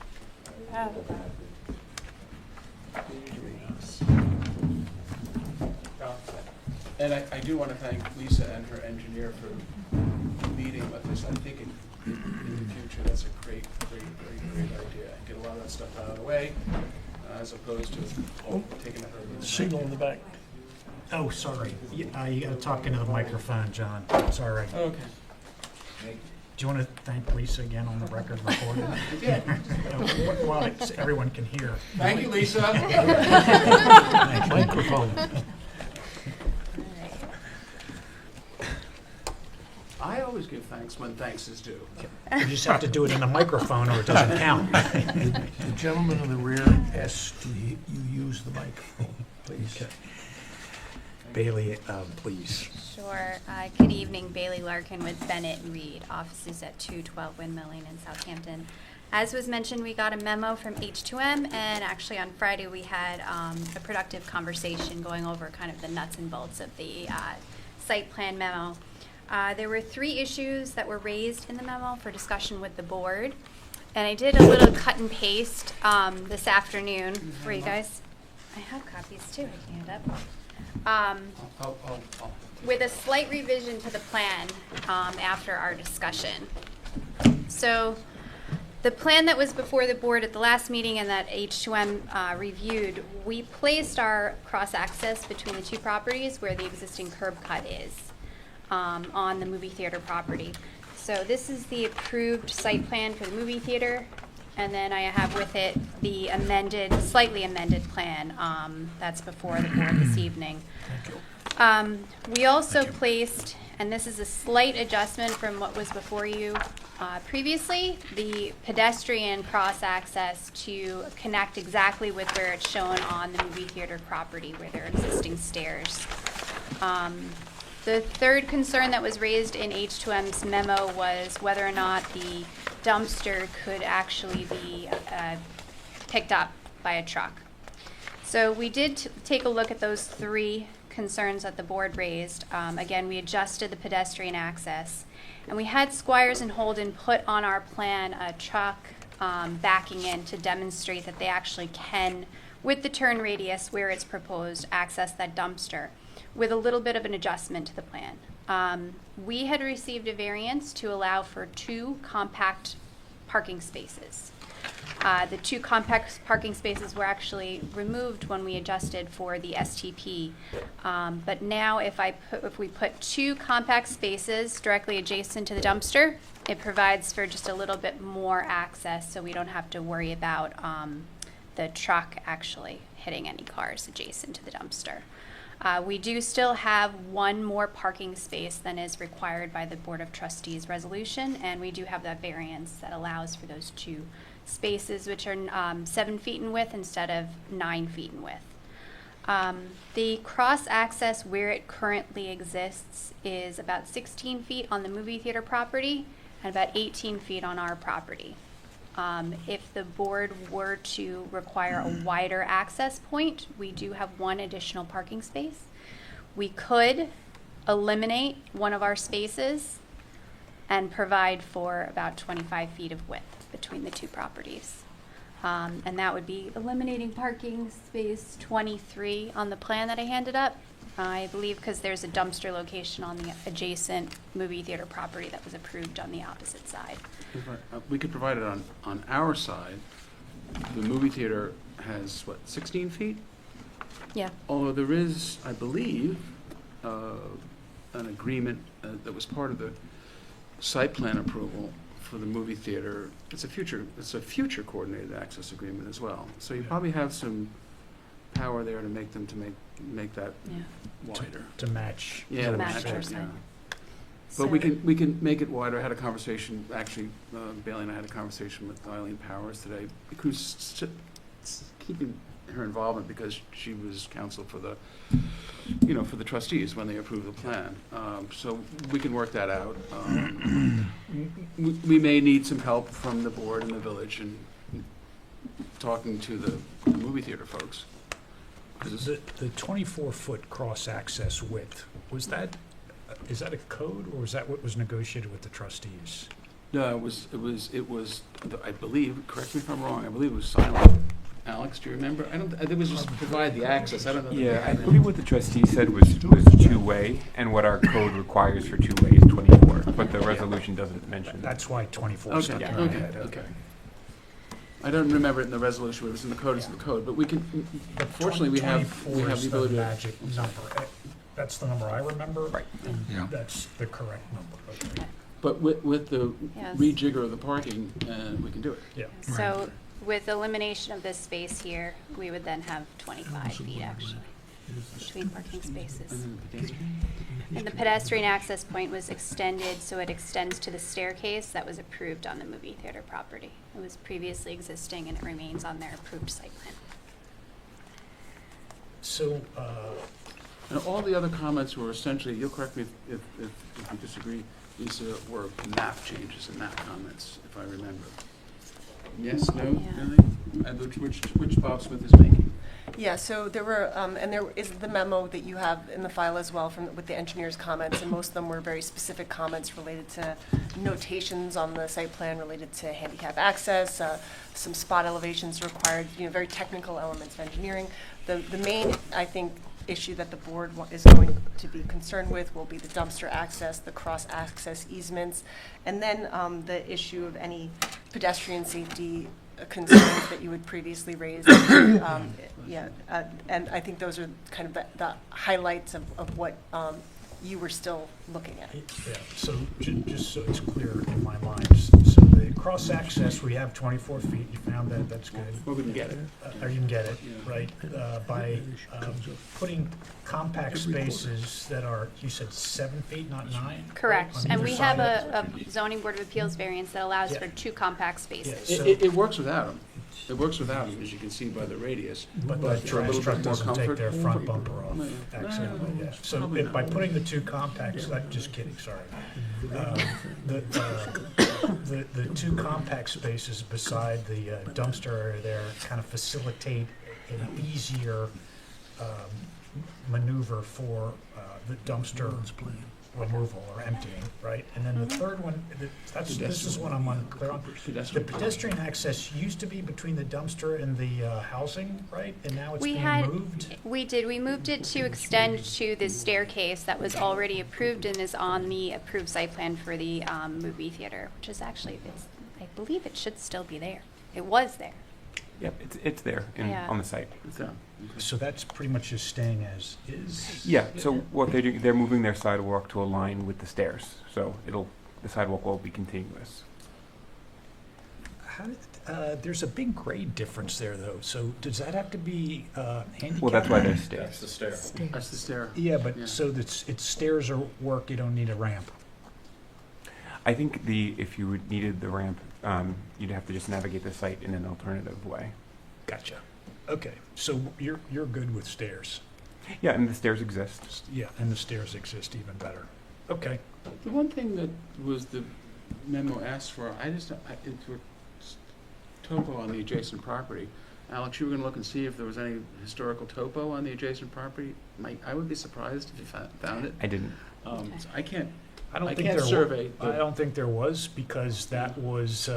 And I do want to thank Lisa and her engineer for meeting with us. I think in the future, that's a great idea. Get a lot of that stuff out of the way, as opposed to taking it over. signal in the back. Oh, sorry. You gotta talk into the microphone, John. Sorry. Okay. Do you want to thank Lisa again on the record recording? Well, everyone can hear. Thank you, Lisa. Microphone. I always give thanks when thanks is due. You just have to do it in a microphone or it doesn't count. The gentleman in the rear asks you use the microphone, please. Bailey, please. Sure. Good evening, Bailey Larkin with Bennett and Reed, offices at 212 Windmill Lane in Southampton. As was mentioned, we got a memo from H2M, and actually on Friday we had a productive conversation going over kind of the nuts and bolts of the site plan memo. There were 3 issues that were raised in the memo for discussion with the board, and I did a little cut and paste this afternoon for you guys. I have copies too, I can hand up. With a slight revision to the plan after our discussion. So the plan that was before the board at the last meeting and that H2M reviewed, we placed our cross-access between the 2 properties where the existing curb cut is on the movie theater property. So this is the approved site plan for the movie theater. And then I have with it the slightly amended plan that's before the board this evening. We also placed, and this is a slight adjustment from what was before you previously, the pedestrian cross-access to connect exactly with where it's shown on the movie theater property, where there are existing stairs. The third concern that was raised in H2M's memo was whether or not the dumpster could actually be picked up by a truck. So we did take a look at those 3 concerns that the board raised. Again, we adjusted the pedestrian access, and we had Squires and Holden put on our plan a truck backing in to demonstrate that they actually can, with the turn radius where it's proposed, access that dumpster with a little bit of an adjustment to the plan. We had received a variance to allow for 2 compact parking spaces. The 2 compact parking spaces were actually removed when we adjusted for the STP. But now if we put 2 compact spaces directly adjacent to the dumpster, it provides for just a little bit more access, so we don't have to worry about the truck actually hitting any cars adjacent to the dumpster. We do still have 1 more parking space than is required by the Board of Trustees resolution, and we do have that variance that allows for those 2 spaces, which are 7 feet in width instead of 9 feet in width. The cross-access where it currently exists is about 16 feet on the movie theater property and about 18 feet on our property. If the board were to require a wider access point, we do have 1 additional parking space. We could eliminate one of our spaces and provide for about 25 feet of width between the 2 properties. And that would be eliminating parking space 23 on the plan that I handed up. I believe because there's a dumpster location on the adjacent movie theater property that was approved on the opposite side. We could provide it on our side. The movie theater has, 16 feet? Yeah. Although there is, I believe, an agreement that was part of the site plan approval for the movie theater. It's a future coordinated access agreement as well. So you probably have some power there to make that wider. To match. Yeah, to match match our it, side. But we can make it wider. I had a conversation, actually, Bailey and I had a conversation with Eileen Powers today, who's keeping her involvement because she was counsel for the, for the trustees when they approved the plan. So we can work that out. We may need some help from the board and the village and talking to the movie theater folks. The 24-foot cross-access width, is that a code, or was that what was negotiated with the trustees? No, it was, I believe, correct me if I'm wrong, I believe it was silent. Alex, do you remember? It was just to provide the access, I don't know. Yeah, I believe what the trustee said was two-way, and what our code requires for two-way is 24, but the resolution doesn't mention that. That's why 24 stuck in my Okay, head. okay. I don't remember it in the resolution, but it was in the code, it's in the code, but we can, fortunately, we have the 24 is the ability to. magic number. That's the number I remember. Right. And Yeah. that's the correct number. Okay. But with the Yes. rejigger of the parking, we can do it. Yeah. So with elimination of this space here, we would then have 25 feet actually between parking spaces. And then pedestrian? And the pedestrian access point was extended, so it extends to the staircase that was approved on the movie theater property. It was previously existing and it remains on their approved site plan. So, And all the other comments were essentially, you'll correct me if you disagree, these were map changes and map comments, if I remember. Yes, no, Yeah. really? And which Bob Smith is making? Yeah, so there were, and there is the memo that you have in the file as well with the engineer's comments, and most of them were very specific comments related to notations on the site plan related to handicap access, some spot elevations required, very technical elements of engineering. The main, I think, issue that the board is going to be concerned with will be the dumpster access, the cross-access easements, and then the issue of any pedestrian safety concerns that you had previously raised. And I think those are kind of the highlights of what you were still looking at. yeah, so just so it's clear in my mind, so the cross-access, we have 24 feet, you found that, that's good. Well, we can get it. Or you can get it, Yeah. right, by putting compact spaces that are, you said 7 feet, not 9? Correct. On And either we side have of a zoning board of appeals variance that allows Yeah. for 2 compact spaces. Yeah. It works without them. It works without them, as you can see by the radius. But the for a little trash bit truck more doesn't take comfort. their front bumper off Yeah. accidentally, yeah. So Probably by not. putting the 2 compacts, just kidding, sorry. The 2 compact spaces beside the dumpster area there kind of facilitate an easier maneuver for the dumpster removal or emptying, right? And then the third one, this is what I'm unclear on. The pedestrian access used to be between the dumpster and the housing, right? And now it's We being had, moved? we moved it to extend to the staircase that was already approved and is on the approved site plan for the movie theater, which is actually, I believe it should still be there. It was there. Yep, it's there Yeah. on the site. So that's pretty much just staying as is? Yeah, so what they're doing, they're moving their sidewalk to align with the stairs, so the sidewalk will be continuous. How did, there's a big grade difference there, though, so does that have to be handicapped? Well, that's why there's stairs. That's the stair. That's the stair. Yeah, but Yeah. so it's stairs or work, you don't need a ramp? I think if you needed the ramp, you'd have to just navigate the site in an alternative way. Gotcha. Okay, so you're good with stairs? Yeah, and the stairs exist. Yeah, and the stairs exist even better. Okay. The one thing that was the memo asked for, it's for topo on the adjacent property. Alex, you were going to look and see if there was any historical topo on the adjacent property? I would be surprised if you found it. I didn't. So I I don't I think can't there survey, I but- don't think there was, because that was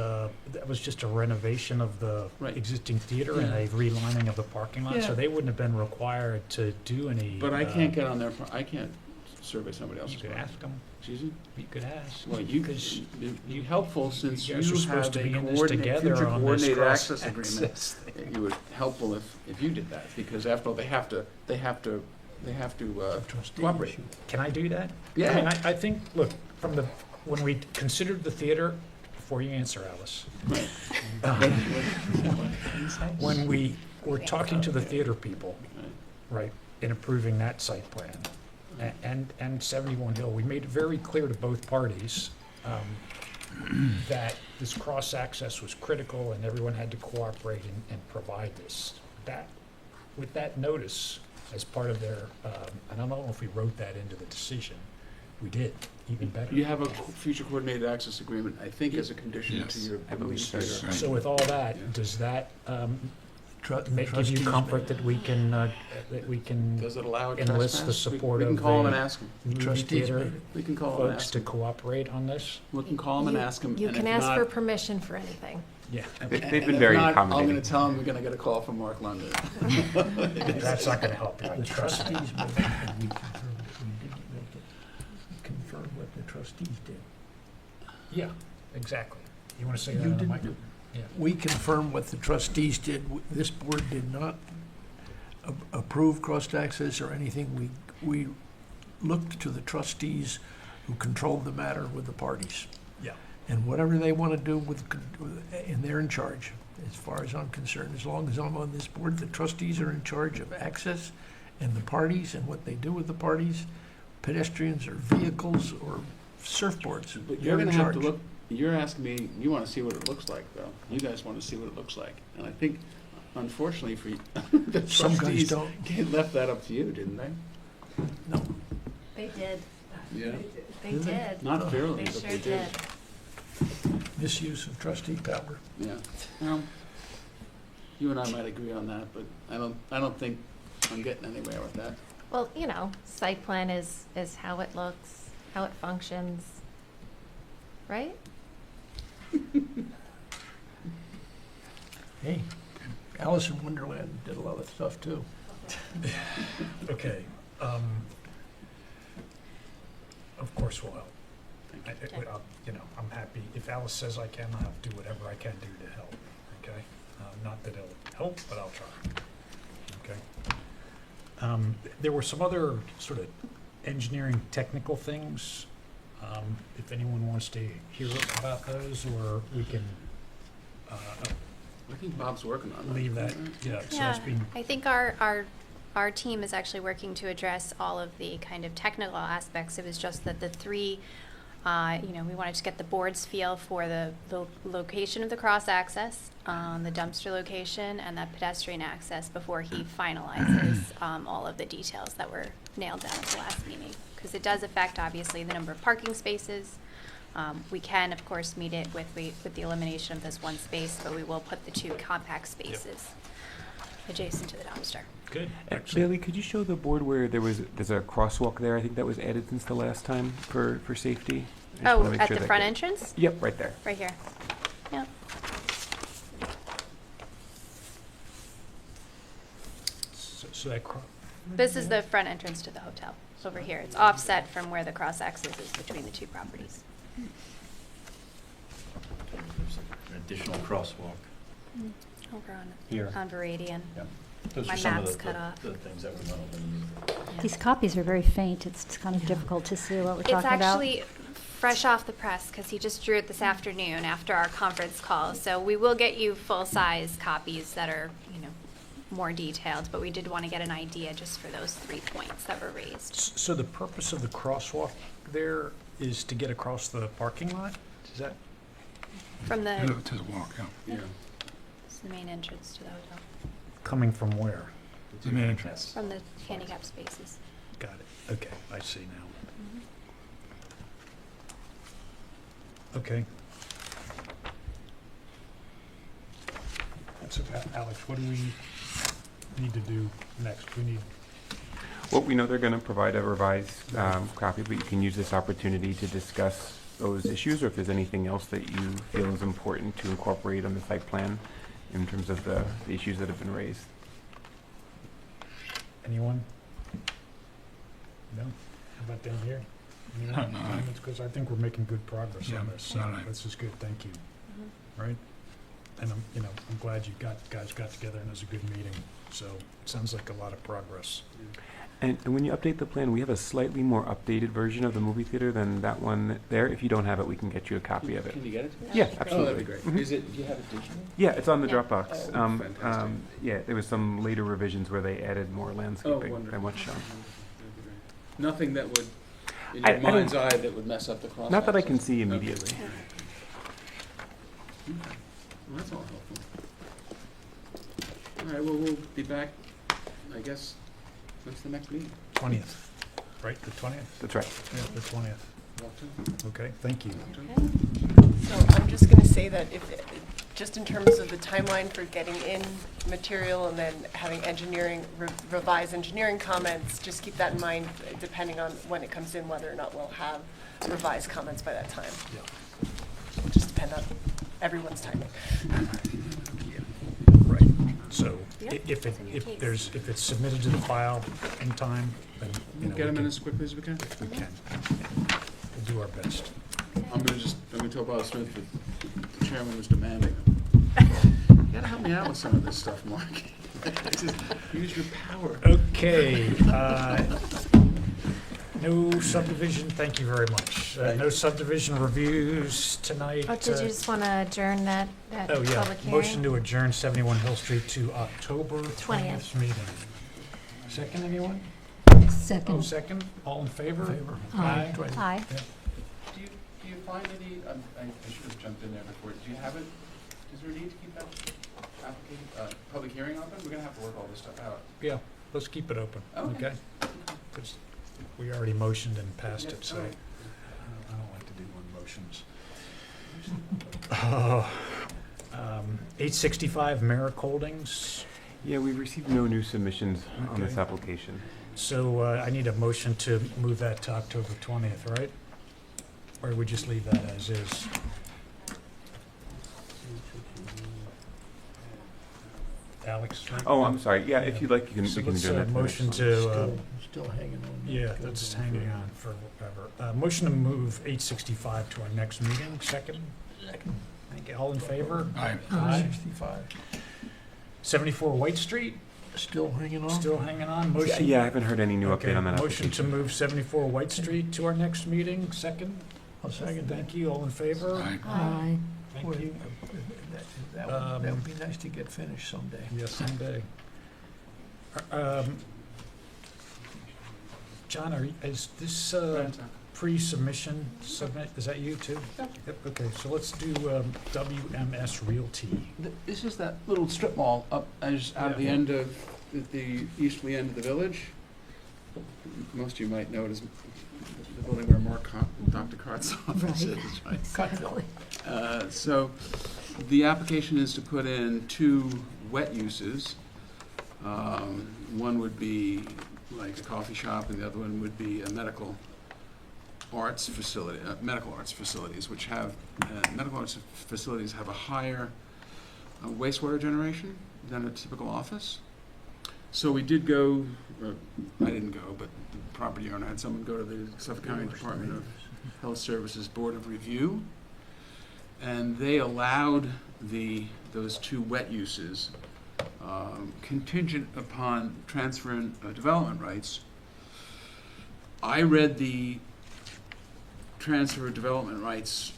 just a renovation of the Right. existing theater and Yeah. a relining of the parking lot, so Yeah. they wouldn't have been required to do any. But I can't get on their, I can't survey somebody You else's could property. ask them, Excuse me? you could ask. Well, you, Because it'd be helpful since you you guys are have supposed to a be in this coordinate, together future on this coordinated cross access agreement. access thing. It would helpful if you did that, because after all, they have to Trustees. cooperate. Can I do that? Yeah. I mean, I think, look, when we considered the theater, before you answer, Alice, when we were talking to the theater people, right, in approving that site plan, and 71 Hill, we made it very clear to both parties that this cross-access was critical and everyone had to cooperate and provide this. With that notice as part of their, I don't know if we wrote that into the decision. We did, even better. You have a future coordinated access agreement, I think, as a condition to your. I believe so, theater. yeah. So with all that, Yeah. does that The give you trustees comfort may- that we can Does it allow a enlist the trespass? support We can of call them the and ask them. movie Trustees theater may- We can call them and folks ask to them. cooperate on this? We can call them and You- ask them. You and can if ask not- for permission for anything. Yeah. They've and been if very not, I'm accommodating. gonna tell them we're gonna get a call from Mark London. That's not gonna help you, I The trust me. trustees may, and we confirmed that we didn't make it, confirm what the trustees did. Yeah, exactly. You wanna say You that on the didn't mic? do- Yeah. We confirm what the trustees did. This board did not approve cross-access or anything. We looked to the trustees who controlled the matter with the parties. Yeah. And whatever they want to do and they're in charge, as far as I'm concerned. As long as I'm on this board, the trustees are in charge of access and the parties and what they do with the parties, pedestrians or vehicles or surfboards. But They're you're in gonna have to charge. look, you're asking me, you wanna see what it looks like, though. You guys wanna see what it looks like. And I think, unfortunately for you, the Some guys trustees don't. left that up to you, didn't they? No. They did. Yeah. They Did they? did. Not fairly, They but sure they did. did. Misuse of trustee power. Yeah. Well, you and I might agree on that, but I don't think I'm getting anywhere with that. Well, site plan is how it looks, how it functions, right? Hey, Alice in Wonderland did a lot of stuff too. Okay, of course we'll help. I'm happy, if Alice says I can, I'll do whatever I can do to help, okay? Not that it'll help, but I'll try, okay? There were some other sort of engineering technical things, if anyone wants to hear about those, or we can, I think Bob's working on that. leave that, yeah, so that's Yeah, being, I think our team is actually working to address all of the kind of technical aspects. It was just that the three, we wanted to get the board's feel for the location of the cross-access, the dumpster location, and that pedestrian access before he finalizes all of the details that were nailed down at the last meeting. Because it does affect, obviously, the number of parking spaces. We can, of course, meet it with the elimination of this one space, but we will put the two compact spaces adjacent to the dumpster. good, And excellent. Bailey, could you show the board where there's a crosswalk there? I think that was added since the last time for safety. I just Oh, wanna make at sure the that front get- entrance? Yep, right there. Right here. Yep. So that, This is the front entrance to the hotel, over here. It's offset from where the cross-access is between the two properties. There's an additional crosswalk Over here. on Viridian. Those My are some of map's the- cut off. the things that we want to These copies are very faint. It's kind of difficult to see what we're It's talking about. actually fresh off the press, because he just drew it this afternoon after our conference call. So we will get you full-size copies that are, more detailed, but we did want to get an idea just for those 3 points that were raised. so the purpose of the crosswalk there is to get across the parking lot? Is that? From the, To the walk, yeah. Yeah. it's the main entrance to the hotel, Coming from where? The main entrance. from the handicap spaces. Got it. Okay, I see now. Okay. So, Alex, what do we need to do next? We need, Well, we know they're going to provide a revised copy, but you can use this opportunity to discuss those issues, or if there's anything else that you feel is important to incorporate on the site plan in terms of the issues that have been raised. Anyone? No? How about down here? Anyone? No. Because I think we're making good progress Yeah, on this, so no, no. this is good, thank you. Right? And I'm glad you guys got together and it was a good meeting, so it sounds like a lot of progress. And when you update the plan, we have a slightly more updated version of the movie theater than that one there. If you don't have it, we can get you a copy of it. Can you get it to me? Yeah, Oh, absolutely. that'd be great. Mhm. Is it, do you have it digital? Yeah, it's on the Yeah. Dropbox. Oh, fantastic. Yeah, there was some later revisions where they added more landscaping wonderful. than what's shown. That'd be great. Nothing that would, in I your don't- mind's eye, that would mess up the cross. Not that I can access? see Okay. immediately. Okay. Well, that's all helpful. All right, well, we'll be back, I guess, when's the next meeting? 20th, right, the 20th? That's right. Yeah, the 20th. October? Okay, thank you. So I'm just going to say that just in terms of the timeline for getting in material and then having revise engineering comments, just keep that in mind, depending on when it comes in, whether or not we'll have revised comments by that time. Yeah. It'll just depend on everyone's timing. Right, so Yep. if It's in your case. if it's submitted to the file in time, then, We'll get them in as quickly as we can. we can. We'll do our best. I'm gonna tell Bob Smith that the chairman was demanding them. You gotta help me out with some of this stuff, Mark. Just use your power. Okay, no subdivision, thank you very much. No subdivision reviews tonight. Oh, did you just want to adjourn that Oh, yeah, public hearing? motion to adjourn 71 Hill Street to October 20th 20th. meeting. Second, anyone? Second. Second, all in favor? Aye. Aye. Do you find any, I should have jumped in there before, do you have it, is there a need to keep that application, public hearing open? We're gonna have to work all this stuff out. Yeah, let's keep it open, Okay. okay? 'Cause we already motioned and passed it, so Yeah, I all right. don't like to do one motions. 865 Merrick Holdings. Yeah, we've received no new submissions on this Okay. application. So I need a motion to move that to October 20th, right? Or we just leave that as is? Alex? Oh, I'm sorry. Yeah, if you'd like, you can, So we can let's, adjourn that. to the motion next to, Still hanging on. yeah, that's hanging on for whatever. Motion to move 865 to our next meeting, second? Thank you. All in favor? Aye. Aye. 65. 74 White Street, Still hanging on? still hanging on. one. Motion. Yeah, I haven't heard any new Okay, update on that motion to application. move 74 White Street to our next meeting, second? I'll second that. Thank you. All in favor? Aye. Aye. Thank you. That would be nice to get finished someday. Yes, someday. John, is this pre-submission submit, is that you too? Yep. Yep, okay, so let's do WMS Realty. This is that little strip mall up as out of the Yeah. end of the easterly end of the village. Most of you might know it as the building where Dr. Cart's office Right. is, right? Exactly. So the application is to put in two wet uses. One would be like a coffee shop, and the other one would be a medical arts facility, medical arts facilities, which have, medical arts facilities have a higher wastewater generation than a typical office. So we did go, or I didn't go, but the property owner had someone go to the Suffolk County Department of Health Services Board of Review, and they allowed those two wet uses contingent upon transferring development rights. I read the transfer of development rights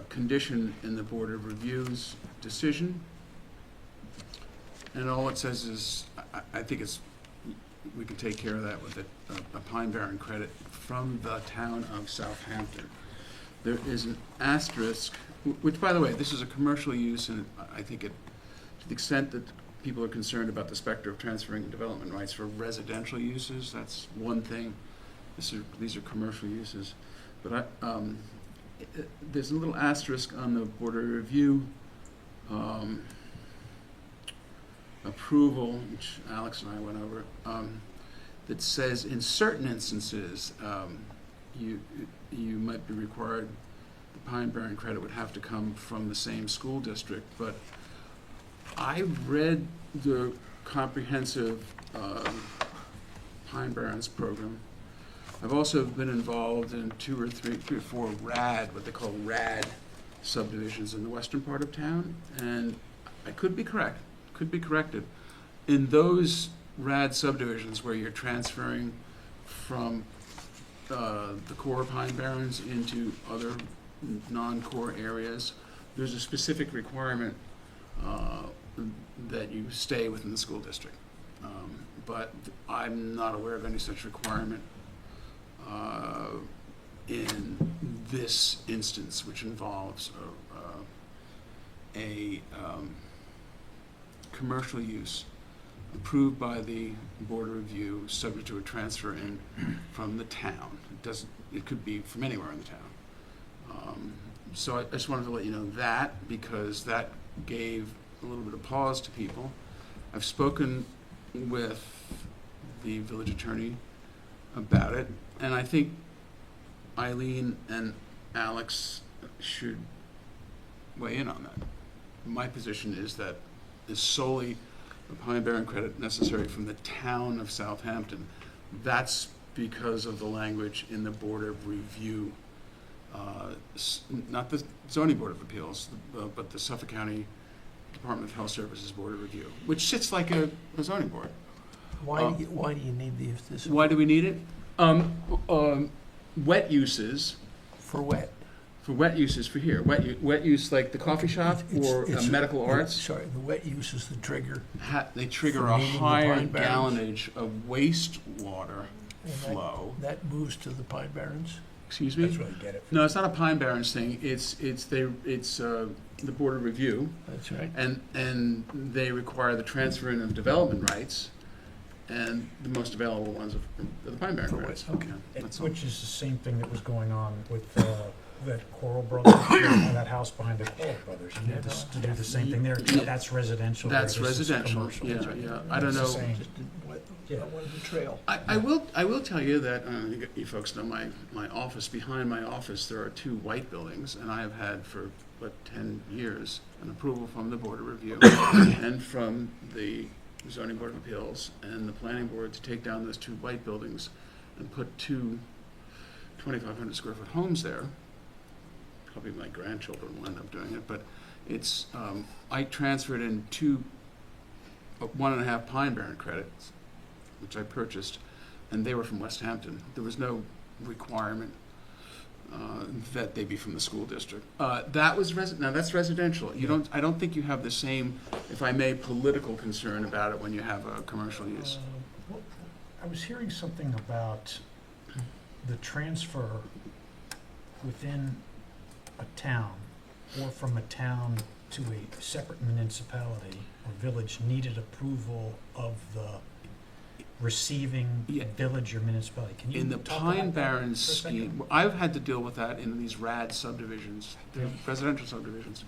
condition in the Board of Review's decision, and all it says is, I think we can take care of that with a pine barren credit from the town of Southampton. There is an asterisk, which, by the way, this is a commercial use, and I think to the extent that people are concerned about the specter of transferring development rights for residential uses, that's one thing. These are commercial uses. But there's a little asterisk on the Board of Review approval, which Alex and I went over, that says in certain instances, you might be required, the Pine Barren credit would have to come from the same school district, but I read the comprehensive Pine Barrens program. I've also been involved in three or four RAD, what they call RAD subdivisions in the western part of town, and I could be corrected. In those RAD subdivisions where you're transferring from the core Pine Barrens into other non-core areas, there's a specific requirement that you stay within the school district. But I'm not aware of any such requirement in this instance, which involves a commercial use approved by the Board of Review, subject to a transfer in from the town. It could be from anywhere in the town. So I just wanted to let you know that, because that gave a little bit of pause to people. I've spoken with the village attorney about it, and I think Eileen and Alex should weigh in on that. My position is that is solely the Pine Barren credit necessary from the town of Southampton. That's because of the language in the Board of Review, not the Zoning Board of Appeals, but the Suffolk County Department of Health Services Board of Review, which sits like a zoning board. Why do you need this? Why do we need it? Wet uses. For wet? For wet uses for here. Wet use like the coffee shop or medical arts. Sorry, the wet use is the trigger. They trigger For a needing the higher Pine Barrens. gallonage of wastewater And flow. that moves to the Pine Barrens? Excuse me? That's what I get it. No, it's not a Pine Barrens thing. It's the Board of Review, That's right. and they require the transfer in of development rights, and the most available ones are the Pine Barren For credits. what? Okay. That's all. Which is the same thing that was going on with that Coral Brothers, that house behind the Coral Brothers. You need to do the same thing there. That's residential. That's where this is residential. commercial. Yeah. I don't It's the know. same. Just didn't wet, Yeah. I wanted the trail. I will tell you that you folks know my office. Behind my office, there are two white buildings, and I have had for 10 years an approval from the Board of Review and from the Zoning Board of Appeals and the Planning Board to take down those two white buildings and put two 2,500 square foot homes there. Probably my grandchildren will end up doing it, but it's I transferred in 1.5 Pine Barren credits, which I purchased, and they were from West Hampton. There was no requirement that they be from the school district. That was now that's residential. I don't think you have the same, if I may, political concern about it when you have a commercial use. Well, I was hearing something about the transfer within a town or from a town to a separate municipality or village needed approval of the receiving Yeah. village or municipality. Can you In the talk Pine about that Barrens for a second? scheme, I've had to deal with that in these RAD subdivisions, they're residential subdivisions.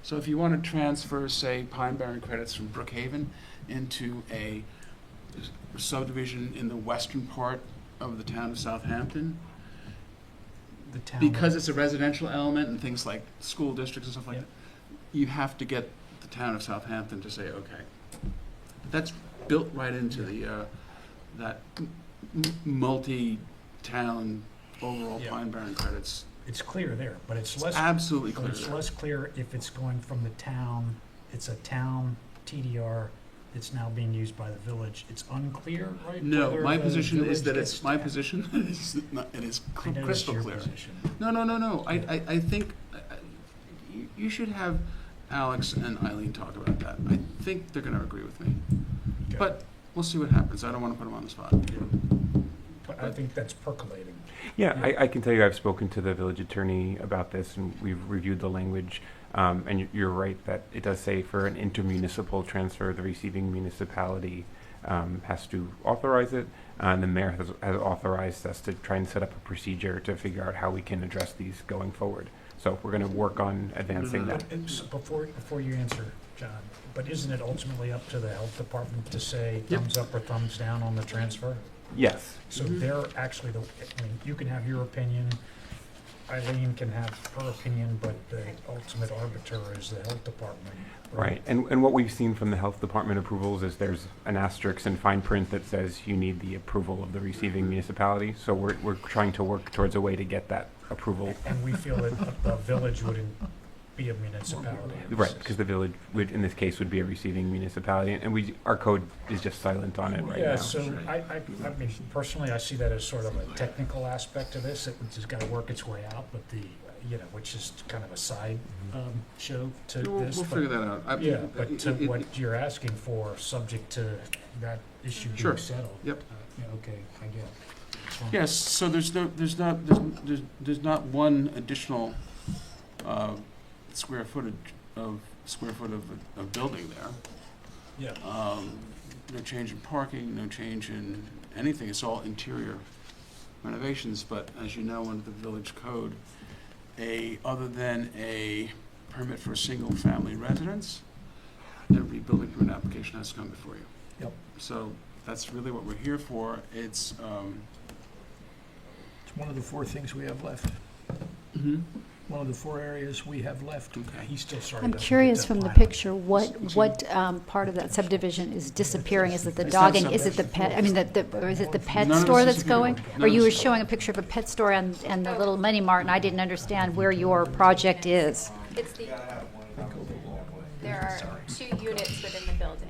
So if you want to transfer, say, Pine Barren credits from Brookhaven into a subdivision in the western part of the town of Southampton, The town. because it's a residential element and things like school districts and stuff like Yeah. that, you have to get the town of Southampton to say, okay. That's built right into the, that multi-town overall Yeah. Pine Barren credits. It's clear there, but it's It's less. absolutely But clear it's there. less clear if it's going from the town, it's a town TDR, it's now being used by the village. It's unclear, right? No, whether my the position is village that gets it's, my to- position is not, it is I know that's crystal your clear. position. No. I think you should have Alex and Eileen talk about that. I think they're gonna agree with me. Okay. But we'll see what happens. I don't wanna put them on the spot. But I think that's percolating. Yeah, I can tell you I've spoken to the village attorney about this, and we've reviewed the language. And you're right that it does say for an intermunicipal transfer, the receiving municipality has to authorize it. And the mayor has authorized us to try and set up a procedure to figure out how we can address these going forward. So we're going to work on advancing No. that. Before you answer, John, but isn't it ultimately up to the health department to say Yep. thumbs up or thumbs down on the transfer? Yes. So they're actually I mean, you can have your opinion, Eileen can have her opinion, but the ultimate arbiter is the health department. Right, and what we've seen from the health department approvals is there's an asterisk in fine print that says you need the approval of the receiving municipality. So we're trying to work towards a way to get that approval. And we feel that a village wouldn't be a municipality. Right, because the village would, in this case, would be a receiving municipality, and our code is just silent on it right now. Yeah, so I mean, personally, I see that as sort of a technical aspect of this, it's just gotta work its way out, but which is kind of a side show to this. We'll but- figure that out. Yeah, but to what you're asking for, subject to that issue Sure. being settled. Yep. Yeah, okay, I get it. Yes, so there's not one additional square foot of building there. Yeah. No change in parking, no change in anything. It's all interior renovations. But as you know, under the village code, other than a permit for a single-family residence, a rebuilding permit application has to come before you. Yep. So that's really what we're here for. It's It's one of the 4 things we have left. One of the 4 areas we have left. He's still sorry. I'm doesn't get curious that from the line. picture, what part of that subdivision is disappearing? Is it the It's dog not and is it the pet, I mean, or is it the pet None of store it's that's going? disappearing. Or you None were of it's- showing a picture of a pet store and the little mini mart, and I didn't understand where your project is. It's there are 2 units within the building.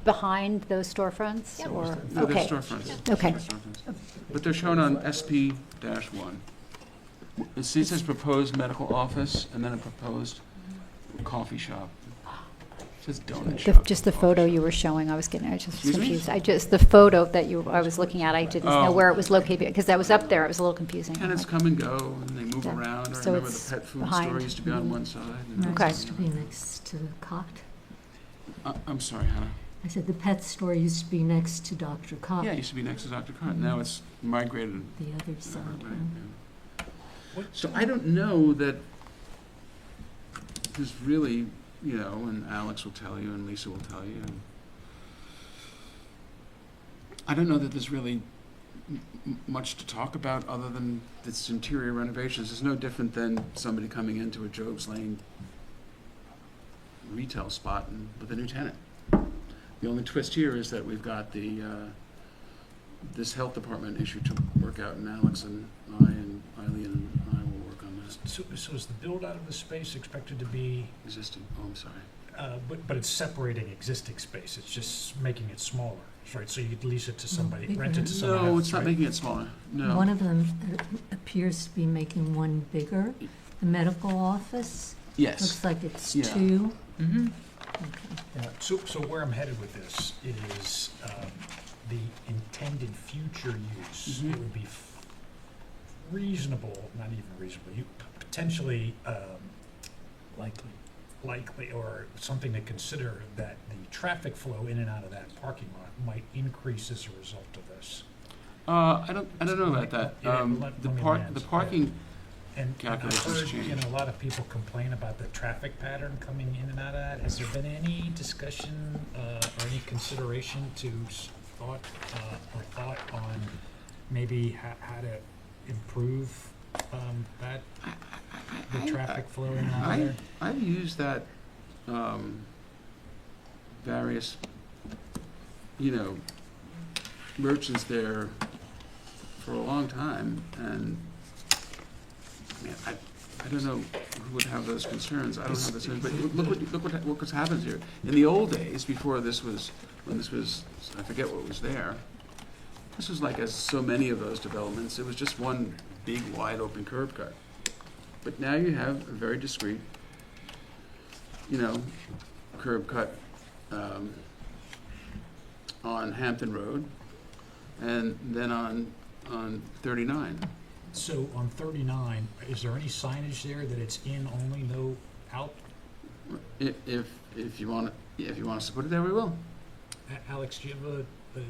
Behind those storefronts? Yep. Or, No, they're okay, storefronts. okay. They're storefronts. But they're shown on SP-1. It says proposed medical office and then a proposed coffee shop. It says donut shop. Just the photo you were showing, I was just Excuse me? confused. The photo that I was looking at, I didn't know Oh. where it was located, because that was up there, it was a little confusing. Tenants come and go and they move Yeah. around. I So remember it's the pet food behind. store used to be on one side. and Okay. Used to be next to the cot. I'm sorry, Hannah. I said the pet store used to be next to Dr. Cot, Yeah, it used to be next to Dr. Cotton. Now it's migrated. the other side. Right, yeah. yeah. So I don't know that there's really, and Alex will tell you and Lisa will tell you. And I don't know that there's really much to talk about other than its interior renovations. It's no different than somebody coming into a Job's Lane retail spot with a new tenant. The only twist here is that we've got this health department issue to work out, and Alex and I and Eileen and I will work on this. So is the build out of the space expected to be, Existing, oh, I'm sorry. but it's separating existing space, it's just making it smaller, right? So you could lease it to somebody, bigger. rent it to someone else, No, it's not right? making it smaller, no. One of them appears to be making one bigger. The medical office, Yes. looks like it's Yeah. 2. Mm-hmm. Yeah, so where I'm headed with this is the intended future use. Mhm. It would be reasonable, not even reasonable, potentially likely, or something to consider, that the traffic flow in and out of that parking lot might increase as a result of this. I don't know about that. Yeah, let me The land. parking, And I've Calculations heard, change. a lot of people complain about the traffic pattern coming in and out of that. Has there been any discussion or any consideration to thought on maybe how to improve that, the traffic flow in and out of there? I've used that, various, merchants there for a long time, and I don't know who would have those concerns. I don't have those concerns, but look what's happened here. In the old days, before this was, I forget what was there, this was like, as so many of those developments, it was just one big, wide open curb cut. But now you have a very discreet, curb cut on Hampton Road, and then on 39. So on 39, is there any signage there that it's in only, no out? If you want us to put it there, we will. Alex, do you have a?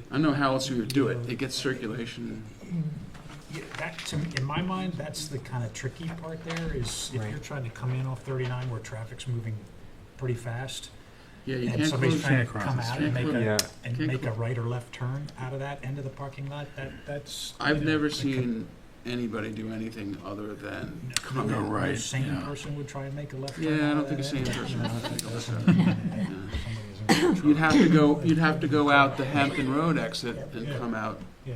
I don't know how else we would do it. It gets circulation. Yeah, that, to me, in my mind, that's the kind of tricky part there, is if Right. you're trying to come in off 39 where traffic's moving pretty fast, Yeah, you and can't somebody's close. trying to Can't come cross out the and street. make Yeah. and Can't make a close. right or left turn out of that end of the parking lot, that's. I've you know, never it could- somebody anybody do anything other than come Go in. right. A sane yeah. person would try and make a left turn. Yeah, I out don't of think a that sane end. person You know, would it make a left doesn't- turn. somebody isn't gonna try. You'd have to go out the Hampton Road exit and Yeah. come out. Yeah.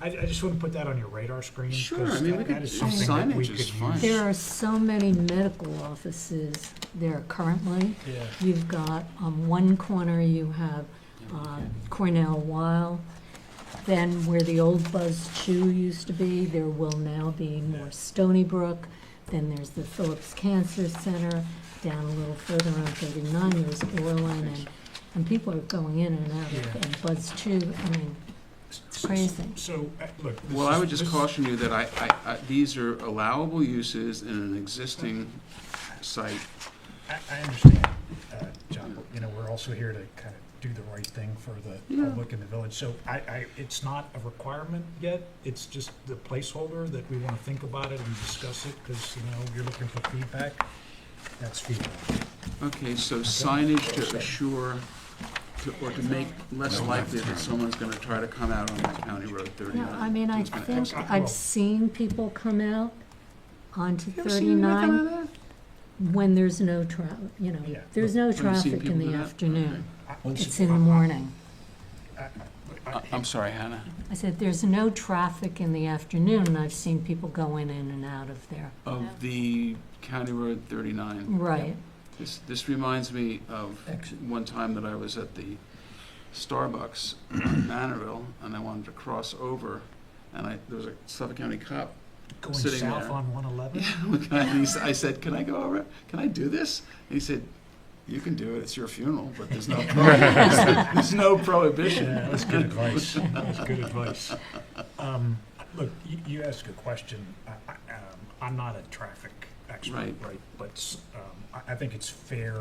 I just want to put that on your radar screen. Sure, 'cause I mean, we that could- is something that we signage could is fine. use. There are so many medical offices there currently. Yeah. You've got, on one corner, you have Cornell Weil. Then where the old Buzz Chew used to be, there will now be more Stony Brook. Then there's the Phillips Cancer Center. Down a little further on 39, there's Orland, and people are going in and out Yeah. of Buzz Chew. I mean, it's crazy. So, look. this Well, I is- would just this- caution you that these are allowable uses in an existing site. I understand, John, but, you know, we're also here to kind of do the right thing for the Yeah. public in the village. So it's not a requirement yet, it's just the placeholder that we want to think about it and discuss it, because, you know, you're looking for feedback. That's feedback. Okay, so signage to assure, or to make less No likely left that turn. someones gonna try to come out on County Road 39. Yeah, I mean, I Who's gonna think exit. I've seen people come out onto You ever seen anybody come 39 out of there? when there's no traffic, you know, Yeah. there's no Have you seen traffic in people do the that? afternoon. Once It's in the morning. I'm sorry, Hannah. I said, there's no traffic in the afternoon, and I've seen people going in and out of there. Of the County Road 39. Right. This reminds me of Exit. one time that I was at the Starbucks in Manorville, and I wanted to cross over, and there was a Suffolk County cop. Going Sitting south there. on 111? I said, "Can I go over? Can I do this?" And he said, "You can do it. It's your funeral, but there's no there's no prohibition." Yeah, that's good advice. That's good advice. Look, you asked a question. I'm not a traffic expert, Right. But I think it's fair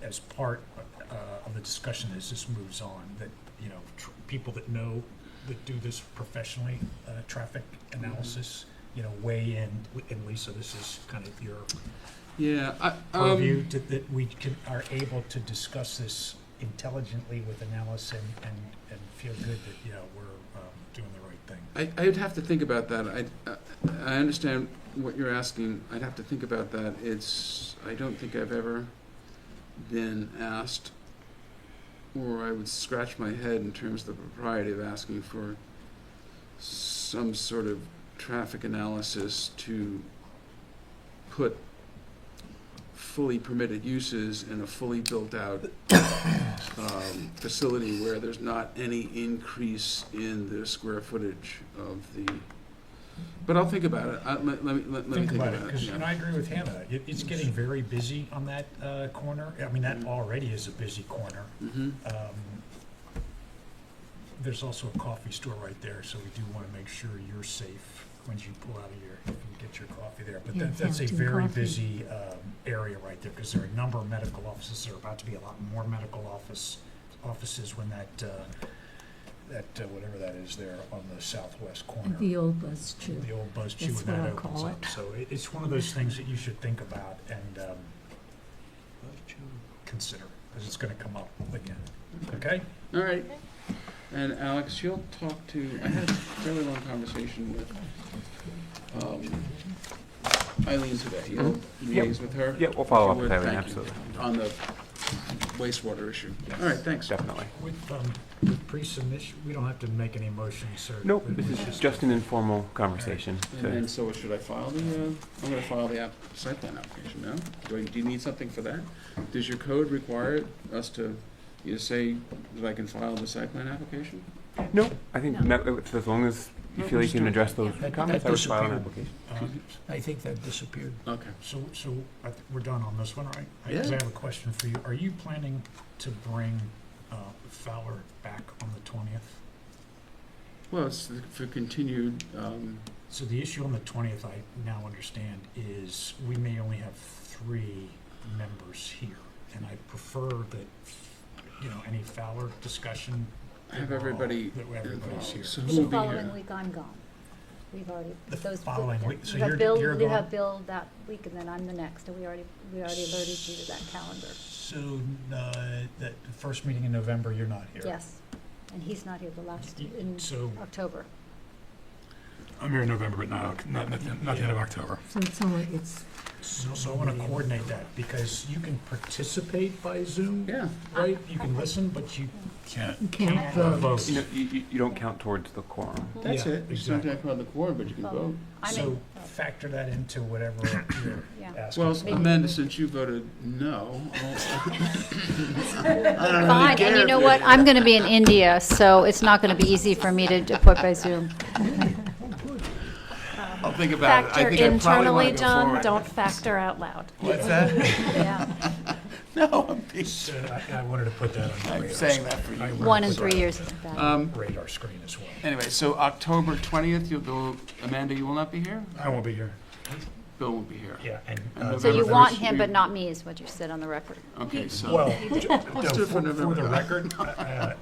as part of the discussion as this moves on, that, you know, people that know, that do this professionally, traffic analysis, you know, weigh in. And Lisa, this is kind of your Yeah, purview, that we are able to discuss this intelligently with analysis and feel good that, you know, we're doing the right thing. I would have to think about that. I understand what you're asking. I'd have to think about that. I don't think I've ever been asked, or I would scratch my head in terms of the propriety of asking for some sort of traffic analysis to put fully permitted uses in a fully built-out facility where there's not any increase in the square footage of the. But I'll think about it. Let me think about it. Because, Yeah. I agree with Hannah. It's getting very busy on that corner. I mean, that already is a busy corner. Mhm. There's also a coffee store right there, so we do want to make sure you're safe when you pull out of if you get your coffee there. But Yeah, that's a Hampton very Coffee. busy area right there, because there are a number of medical offices. There are about to be a lot more medical offices when that whatever that is there on the southwest corner. The old Buzz Chew. The old Buzz Chew, That's when that what I opens call up. it. So it's one of those things that you should think about and consider, because it's going to come up again. Okay? All right. And Alex, you'll talk to. I had a fairly long conversation with Eileen today. You'll liaise with her. Yeah, we'll follow up If you with would, Eileen, thank you, absolutely. on the wastewater issue. All right, thanks. Definitely. With pre-submission, we don't have to make any motions, sir. Nope, this is just an informal conversation. And then, so should I file the? I'm going to file the site plan application now. Do you need something for that? Does your code require us to? You say that I can file the site plan application? No, I think as long as you feel you can address those That comments, I would file an disappeared. application. I think that disappeared. Okay. So we're done on this one, right? Yeah. 'Cause I have a question for you. Are you planning to bring Fowler back on the 20th? Well, it's for continued. So the issue on the 20th, I now understand, is we may only have 3 members here. And I prefer that, you know, any Fowler discussion. Have everybody That everybody's here. So The who will be following here? week, I'm gone. We've already, The those. following week, so You have you're Bill, going. you have Bill that week, and then I'm the next, and we already alerted you to that calendar. So, that first meeting in November, you're not here? Yes, and he's not here the last, in So, October. I'm here in November, but not the end of October. So it's only, it's, so I want to coordinate that, because you can participate by Zoom, Yeah. right? You can listen, but you Can't. you can't can't vote. vote. You don't count towards the quorum. That's Yeah, it. It's not exactly. that on the quorum, but you can Well, vote. I'm So in, factor that into whatever you're yeah. asking. Well, for. Amanda, since you voted no, Fine, and you know what, I'm gonna be in India, so it's not gonna be easy for me to put by Zoom. I'll think about it. I Factor think I probably internally, want to go John, forward. don't factor out loud. What's that? Yeah, No, I'm being, So I wanted to put that on the I'm radar. saying that for I you. wanted one to in put 3 that years isn't bad. on the radar screen as well. Anyway, so October 20th, you'll go, Amanda, you will not be here? I won't be here. Bill won't be here. Yeah, and. And So you November want first, him, you- but not me, is what you said on the record. Okay, so. Well, Let's do it for for November. the record,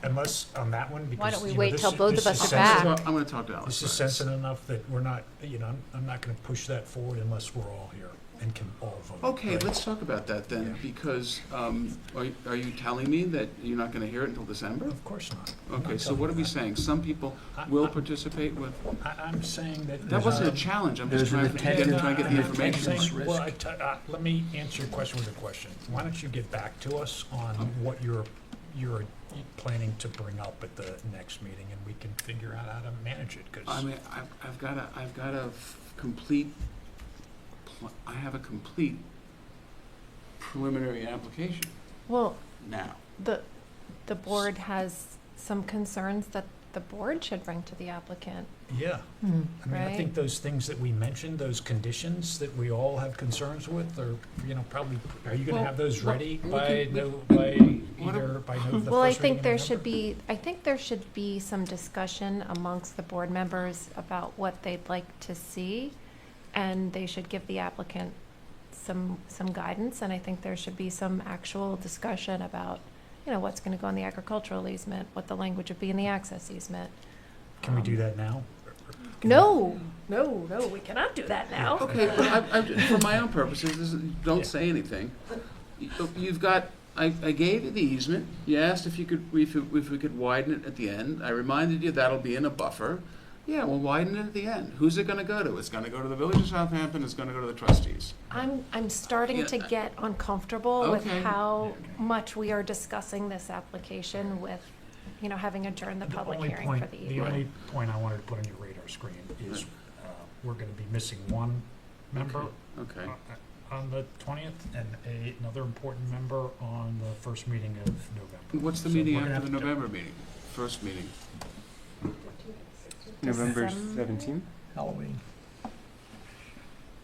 unless on that one, because. Why don't we you know, wait this till is- both this of is us are sensitive- back? I'm gonna talk to Alex. This is first. sensitive enough that we're not, I'm not gonna push that forward unless we're all here and can all vote. Okay, right? let's talk about that then, Yeah. because, are you telling me that you're not gonna hear it until December? Of course not. I'm Okay, not so telling what are you we that. saying? Some people I- will I- participate with, I'm saying that. that there's wasn't a a- challenge, I'm just there's an trying to get the I'm information. saying- Well, let me answer your question with a question. Why don't you get back to us on what you're planning to bring up at the next meeting, and we can figure out how to manage it, 'cause. I mean, I've got a complete, I have a complete preliminary application Well, now. the board has some concerns that the board should bring to the applicant. Yeah, Hmm. I mean, I Right. think those things that we mentioned, those conditions that we all have concerns with, are, probably, are you gonna Well, have those ready we by can- by what either, by the first Well, I meeting think in there November? should be, some discussion amongst the board members about what they'd like to see, and they should give the applicant some guidance, and I think there should be some actual discussion about, what's gonna go in the agricultural easement, what the language would be in the access easement. Can we do that now? No, we cannot do that now. Okay, but for my own purposes, don't Yeah. say anything. You've got, I gave you the easement, you asked if we could widen it at the end, I reminded you that'll be in a buffer. Yeah, we'll widen it at the end. Who's it gonna go to? It's gonna go to the Village of Southampton, it's gonna go to the trustees. I'm starting to Yeah. get uncomfortable with Okay. how much we are discussing this application with, having adjourned the public hearing for the The evening. only point I wanted to put on your radar screen is, we're gonna be missing one member Okay. on the 20th, and another important member on the first meeting of November. What's the So meeting we're gonna after the have to- November meeting? First meeting? November Decem- 17th? Halloween.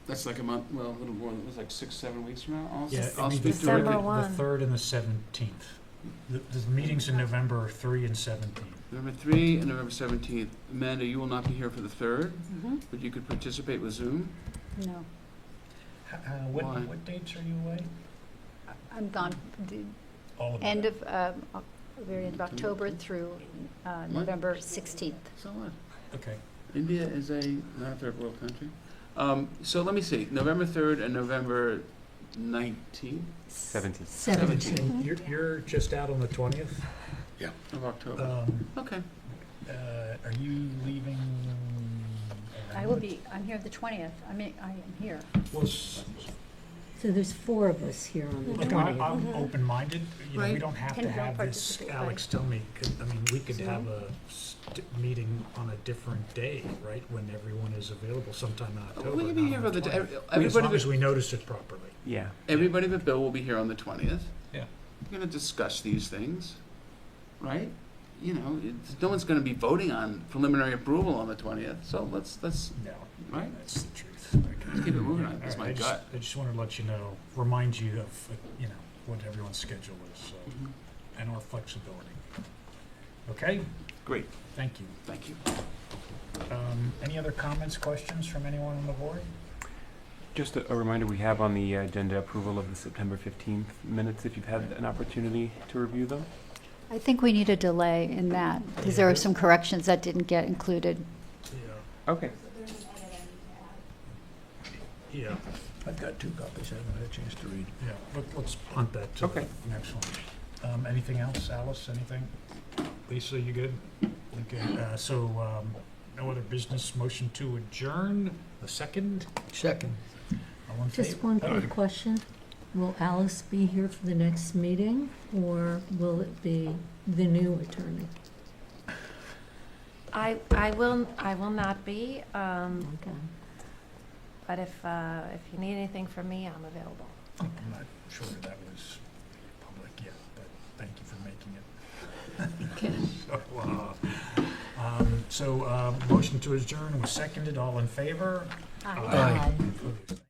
That's like a month, well, a little more, it was like 6-7 weeks from now. Yeah, I'll I mean, speak to Rick. December the 1. 3rd and the 17th. The meetings in November are 3 and 17. November 3 and November 17th. Amanda, you will not be here for the 3rd, Mhm. but you could participate with Zoom. No, What, Why? what dates are you away? I'm gone, the All of end them. of, very end of October through November 16th. So what? Okay. India is not a third world country. So let me see, November 3rd and November 19th 17th. 17th. And you're just out on the 20th? of October. Okay. Are you leaving? I will be, I'm here the 20th, I am here. Well, So there's 4 of us here on the look, 20th. I'm open-minded, we Right. don't have Can to we have this, participate, Alex, right? tell me, we could Zoom? have a meeting on a different day, right, when everyone is available sometime in October. We can be not here on for the the, 20th. As everybody, long as we notice it properly. Yeah. everybody but Bill will be here on the 20th. Yeah. We're gonna discuss these things, right? No one's gonna be voting on preliminary approval on the 20th, so let's, No, right? that's the truth. Let's keep it moving on, that's All right, my I just- gut. I just wanted to let you know, remind you of, what everyone's schedule is, so, Mhm. and our flexibility. Okay, Great, thank you. thank you. Any other comments, questions from anyone on the board? Just a reminder, we have on the agenda approval of the September 15th minutes, if you've had an opportunity to review them. I think we need a delay in that, because there are some corrections that didn't get included. Yeah. Okay. Yeah, I've got 2 copies, I haven't had a chance to read. yeah, let's punt that to the Okay. next one. Anything else, Alice, anything? Lisa, you good? Okay, no other business, motion to adjourn, the second, Second. all in favor? Just one quick question. Will Alice be here for the next meeting, or will it be the new attorney? I will not be, Okay. but if you need anything from me, I'm available. I'm not sure that was public yet, but thank you for making it. Okay. So, motion to adjourn was seconded, all in favor? Aye. Opposed?